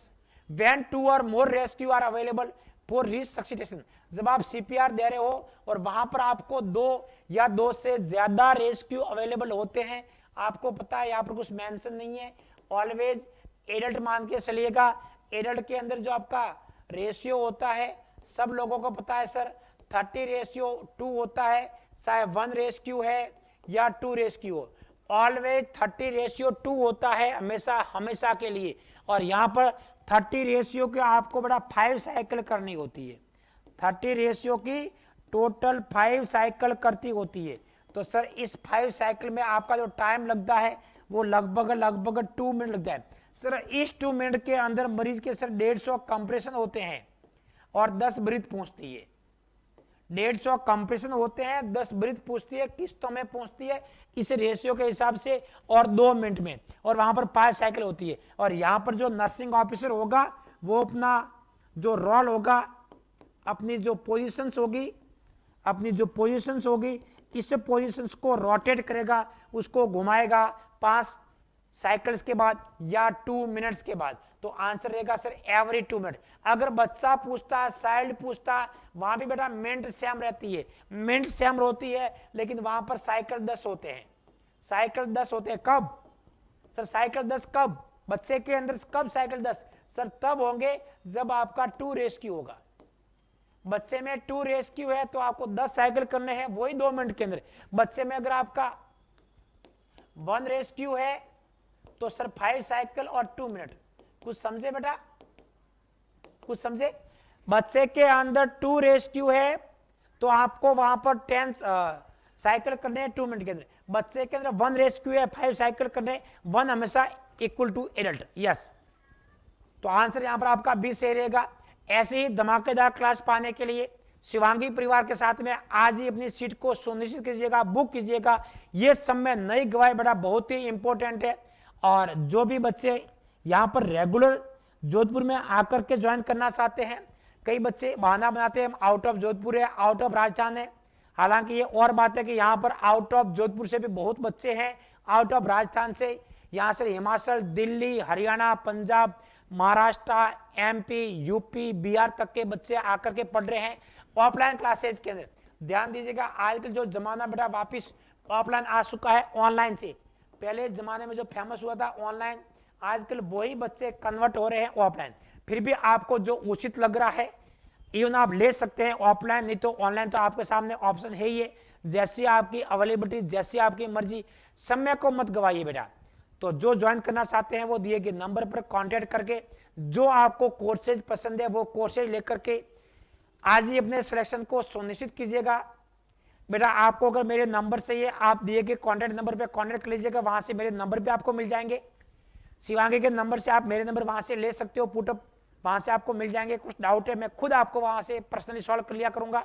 व्हेन 2 और मोर रेस्क्यू आर अवेलेबल फॉर रिसससिटेशन, जब आप सीपीआर दे रहे हो और वहां पर आपको 2 या 2 से ज्यादा रेस्क्यू अवेलेबल होते हैं, आपको पता है यहाँ पर कुछ मेंशन नहीं है, ऑलवेज एडल्ट मान के चलिएगा। एडल्ट के अंदर जो आपका रेशियो होता है सब लोगों को पता है सर 30:2 होता है, चाहे 1 रेस्क्यू है या 2 रेस्क्यू हो, ऑलवेज 30:2 होता है हमेशा, हमेशा के लिए। और यहाँ पर 30 रेशियो के आपको बड़ा 5 साइकिल करनी होती है, 30 रेशियो की टोटल 5 साइकिल करती होती है। तो सर इस 5 साइकिल में आपका जो टाइम लगता है वो लगभग 2 मिनट लगता है। सर इस 2 मिनट के अंदर मरीज के सर 150 कंप्रेशन होते हैं और 10 ब्रीथ पहुंचती है, 150 कंप्रेशन होते हैं, 10 ब्रीथ पूछती है, किस्तों में पहुंचती है इस रेशियो के हिसाब से और 2 मिनट में, और वहां पर 5 साइकिल होती है। और यहां पर जो नर्सिंग ऑफिसर होगा वो अपना जो रोल होगा, अपनी जो पोजीशंस होगी, अपनी जो पोजीशंस होगी, इस पोजीशंस को रोटेट करेगा, उसको घुमाएगा 5 साइकिल्स के बाद या 2 मिनट्स के बाद? तो आंसर रहेगा सर एवरी 2 मिनट। अगर बच्चा पूछता, चाइल्ड पूछता, वहां भी बेटा मिनट सेम रहती है, मिनट सेम होती है, लेकिन वहां पर साइकिल 10 होते हैं, साइकिल 10 होते हैं। कब सर साइकिल 10? कब बच्चे के अंदर कब साइकिल 10? सर तब होंगे जब आपका 2 रेस्क्यू होगा। बच्चे में 2 रेस्क्यू है तो आपको 10 साइकिल करने हैं, वही 2 मिनट के अंदर। बच्चे में अगर आपका 1 रेस्क्यू है तो सर 5 साइकिल और 2 मिनट। कुछ समझे बेटा, कुछ समझे? बच्चे के अंदर 2 रेस्क्यू है तो आपको वहां पर 10 साइकिल करने हैं 2 मिनट के अंदर। बच्चे के अंदर 1 रेस्क्यू है, 5 साइकिल करने, 1 हमेशा इक्वल टू एडल्ट। यस, तो आंसर यहां पर आपका बी सही रहेगा। ऐसे ही धमाकेदार क्लास पाने के लिए शिवांगी परिवार के साथ में आज ही अपनी सीट को सुनिश्चित कीजिएगा, बुक कीजिएगा। ये समय नहीं गवाए बेटा, बहुत ही इंपॉर्टेंट है। और जो भी बच्चे यहाँ पर रेगुलर जोधपुर में आकर के ज्वाइन करना चाहते हैं, कई बच्चे बहाना बनाते हैं आउट ऑफ जोधपुर है, आउट ऑफ राजस्थान है। हालांकि ये और बात है कि यहाँ पर आउट ऑफ जोधपुर से भी बहुत बच्चे हैं, आउट ऑफ राजस्थान से, यहाँ से हिमाचल, दिल्ली, हरियाणा, पंजाब, महाराष्ट्र, एमपी, यूपी, बिहार तक के बच्चे आकर के पढ़ रहे हैं ऑफलाइन क्लासेज के अंदर। ध्यान दीजिएगा, आजकल जो जमाना बेटा वापिस ऑफलाइन आ चुका है ऑनलाइन से। पहले जमाने में जो फेमस हुआ था ऑनलाइन, आजकल वही बच्चे कन्वर्ट हो रहे हैं ऑफलाइन। फिर भी आपको जो उचित लग रहा है इवन आप ले सकते हैं ऑफलाइन, नहीं तो ऑनलाइन तो आपके सामने ऑप्शन है ही है। जैसी आपकी अवेलेबिलिटी, जैसी आपकी मर्जी, समय को मत गवाइए बेटा। तो जो ज्वाइन करना चाहते हैं वो दिए गए नंबर पर कांटेक्ट करके जो आपको कोर्सेज पसंद है वो कोर्सेज लेकर के आज ही अपने सिलेक्शन को सुनिश्चित कीजिएगा। बेटा आपको अगर मेरे नंबर से ये आप दिए गए कॉन्टैक्ट नंबर पे कांटेक्ट कर लीजिएगा, वहां से मेरे नंबर पे आपको मिल जाएंगे। शिवांगी के नंबर से आप मेरे नंबर वहां से ले सकते हो, पुटअप वहां से आपको मिल जाएंगे। कुछ डाउट है मैं खुद आपको वहां से पर्सनली सॉल्व कर लिया करूंगा।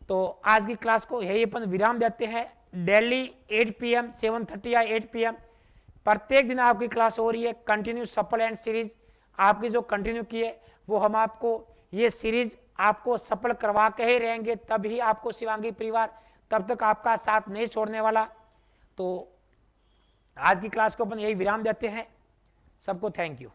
तो आज की क्लास को यही अपन विराम देते हैं। डेली 8 PM, 7:30 या 8 PM प्रत्येक दिन आपकी क्लास हो रही है। कंटिन्यू सप्लीमेंट सीरीज आपकी जो कंटिन्यू की है वो हम आपको ये सीरीज आपको सफल करवा के ही रहेंगे, तभी आपको शिवांगी परिवार तब तक आपका साथ नहीं छोड़ने वाला। तो आज की क्लास को अपन यही विराम देते हैं। सबको थैंक यू।